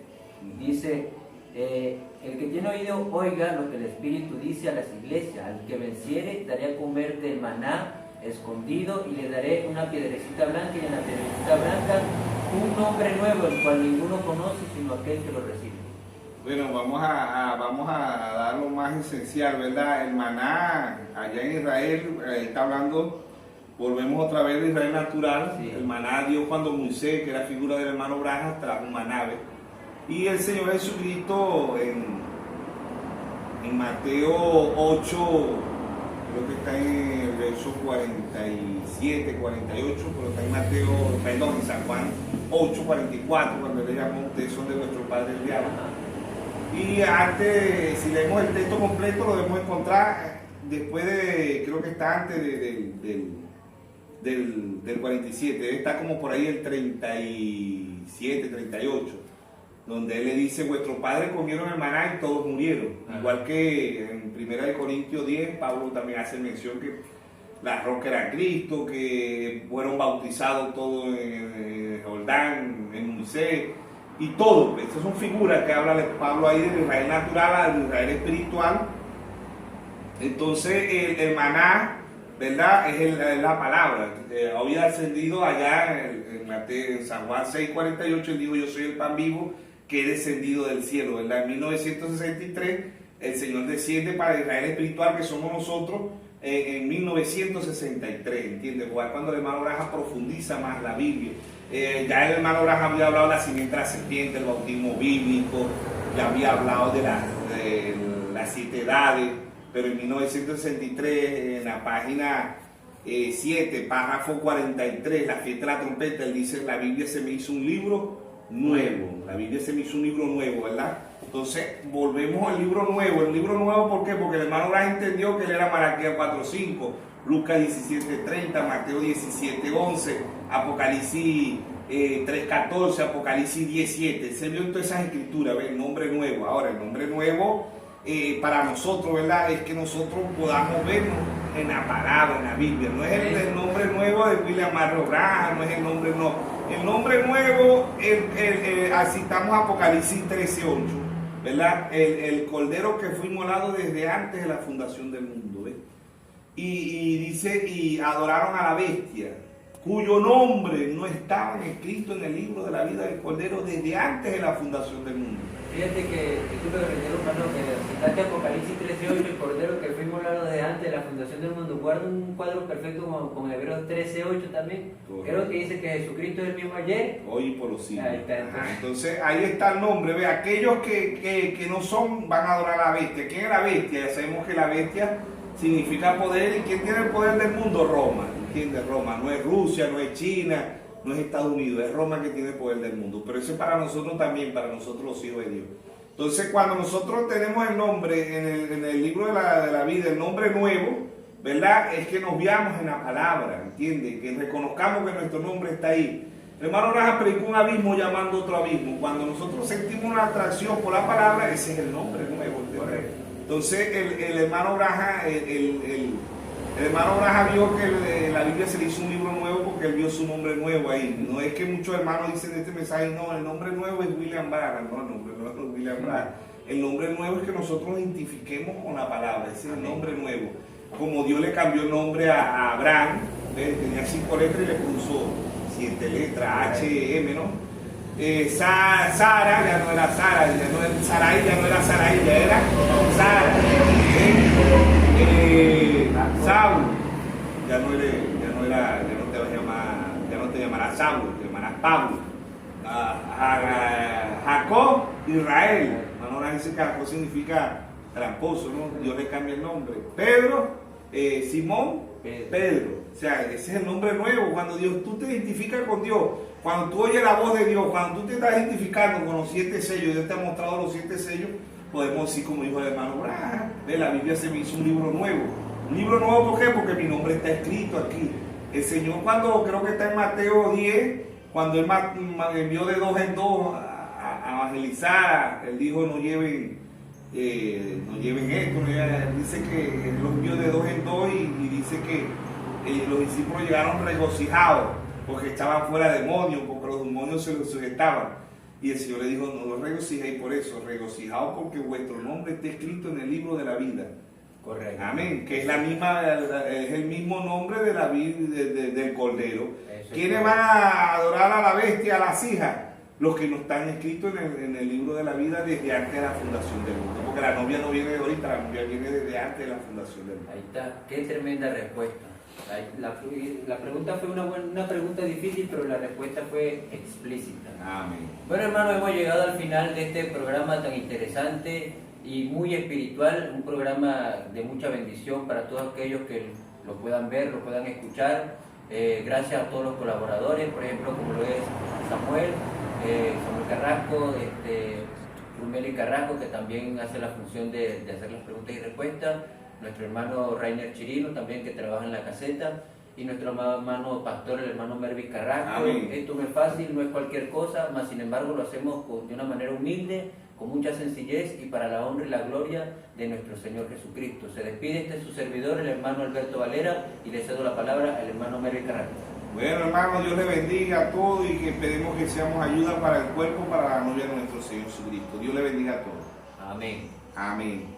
Dice, el que tiene oído, oiga lo que el Espíritu dice a las iglesias. Al que venciere, daré a comer del maná escondido y le daré una piedrecita blanca, y en la piedrecita blanca un nombre nuevo, el cual ninguno conoce sino aquel que lo recibe. Bueno, vamos a dar lo más esencial, ¿verdad? El maná allá en Israel, está hablando, volvemos otra vez de Israel natural. Sí. El maná dio cuando Moisés, que era figura del hermano Braja, trajo un maná. Y el Señor Jesucristo en Mateo 8, creo que está en el verso 47, 48, pero está en en San Juan 8, 44, cuando le llamó, ustedes son de nuestro Padre el diablo. Y antes, si leemos el texto completo, lo debemos encontrar después creo que está antes del 47, está como por ahí el 37, 38, donde él le dice, vuestros padres comieron el maná y todos murieron. Igual que en 1 Corintios 10, Pablo también hace mención que la roca era Cristo, que fueron bautizados todos en Jordán, en Moisés, y todo. Estas son figuras que habla Pablo ahí del Israel natural, del Israel espiritual. Entonces el maná, ¿verdad?, es la palabra. Había ascendido allá en San Juan 6:48, él dijo, yo soy el pan vivo que he descendido del cielo, ¿verdad? En 1963 el Señor desciende para Israel espiritual, que somos nosotros, en 1963, ¿entiendes? Cuando el hermano Braja profundiza más la Biblia. Ya el hermano Braja había hablado de la simiente de la serpiente, el bautismo bíblico, ya había hablado de las 7 edades, pero en 1963, en la página 7, párrafo 43, la fiesta de la trompeta, él dice, la Biblia se me hizo un libro nuevo, la Biblia se me hizo un libro nuevo, ¿verdad? Entonces, volvemos al libro nuevo. El libro nuevo, ¿por qué? Porque el hermano Bras entendió que él era Malaquías 4:5, Lucas 17:30, Mateo 17:11, Apocalipsis 3:14, Apocalipsis 10:7. Se vio en todas esas escrituras, ¿ves? El nombre nuevo. Ahora, el nombre nuevo para nosotros, ¿verdad? Es que nosotros podamos vernos en la palabra, en la Biblia. No es el nombre nuevo de William Marrow Graham, no es el nombre, no. El nombre nuevo, así estamos Apocalipsis 13:8, ¿verdad? El cordero que fue inmolado desde antes de la fundación del mundo, ¿ves? Y dice, y adoraron a la bestia, cuyo nombre no estaba escrito en el libro de la vida del cordero desde antes de la fundación del mundo. Fíjate que disculpe que reitero, hermano, que citaste Apocalipsis 13:8, el cordero que fue inmolado desde antes de la fundación del mundo, guarda un cuadro perfecto con Hebreos 13:8 también. Correcto. Creo que dice que Jesucristo es el mismo ayer, hoy y por los siglos. Ahí está, entonces ahí está el nombre, ve, aquellos que no son van a adorar a la bestia. ¿Quién es la bestia? Ya sabemos que la bestia significa poder. ¿Y quién tiene el poder del mundo? Roma. ¿Entiendes? Roma. No es Rusia, no es China, no es Estados Unidos, es Roma que tiene el poder del mundo. Pero eso es para nosotros también, para nosotros los hijos de Dios. Entonces, cuando nosotros tenemos el nombre en el libro de la vida, el nombre nuevo, ¿verdad? Es que nos veamos en la palabra, ¿entiendes? Que reconozcamos que nuestro nombre está ahí. El hermano Raja predicó un abismo llamando otro abismo. Cuando nosotros sentimos una atracción por la palabra, ese es el nombre nuevo. Entonces, el hermano Raja, el hermano Braja vio que la Biblia se le hizo un libro nuevo porque él vio su nombre nuevo ahí. No es que muchos hermanos dicen en este mensaje, no, el nombre nuevo es William Branham, no, el nombre nuevo es William Branham. El nombre nuevo es que nosotros nos identifiquemos con la palabra, ese es el nombre nuevo. Como Dios le cambió el nombre a Abraham, tenía 5 letras y le puso 7 letras, H-M, ¿no? Sara ya no era Sara, Sarai ya no era Sarai, ya era Sara. Saúl ya no te llamarás Saúl, te llamarás Pablo. Jacob, Israel. Ahora dice que Jacob significa tramposo, ¿no? Dios le cambia el nombre. Pedro, Simón, Pedro. O sea, ese es el nombre nuevo. Cuando tú te identificas con Dios, cuando tú oyes la voz de Dios, cuando tú te estás identificando con los 7 sellos, Dios te ha mostrado los 7 sellos, podemos decir como dijo el hermano Branham, la Biblia se me hizo un libro nuevo. Un libro nuevo, ¿por qué? Porque mi nombre está escrito aquí. El Señor, cuando creo que está en Mateo 10, cuando Él envió de 2 en 2 a evangelizar, Él dijo, no lleven esto. Dice que Él los envió de 2 en 2 y dice que los discípulos llegaron regocijados porque estaban fuera de demonios, porque los demonios se los sujetaban. Y el Señor le dijo, no los regocijéis por eso, regocijaos porque vuestro nombre está escrito en el libro de la vida. Correcto. Amén. Que es el mismo nombre de la del Cordero. ¿Quiénes van a adorar a la bestia, a las hijas? Los que no están escritos en el libro de la vida desde antes de la fundación del mundo. Porque la novia no viene de ahorita, la novia viene desde antes de la fundación del mundo. Ahí está. Qué tremenda respuesta. La pregunta fue una pregunta difícil, pero la respuesta fue explícita. Amén. Bueno, hermanos, hemos llegado al final de este programa tan interesante y muy espiritual, un programa de mucha bendición para todos aquellos que lo puedan ver, lo puedan escuchar. Gracias a todos los colaboradores, por ejemplo, como lo es Samuel Carrasco, Rumeli Carrasco, que también hace la función de hacer las preguntas y respuestas. Nuestro hermano Rainer Chirino también, que trabaja en la caseta, y nuestro hermano pastor, el hermano Mervin Carrasco. Amén. Esto no es fácil, no es cualquier cosa, mas sin embargo lo hacemos de una manera humilde, con mucha sencillez y para la honra y la gloria de nuestro Señor Jesucristo. Se despide su servidor, el hermano Alberto Valera, y le cedo la palabra al hermano Mervin Carrasco. Bueno, hermano, Dios le bendiga a todos y que esperemos que seamos ayuda para el cuerpo, para la novia de nuestro Señor Jesucristo. Dios le bendiga a todos. Amén. Amén.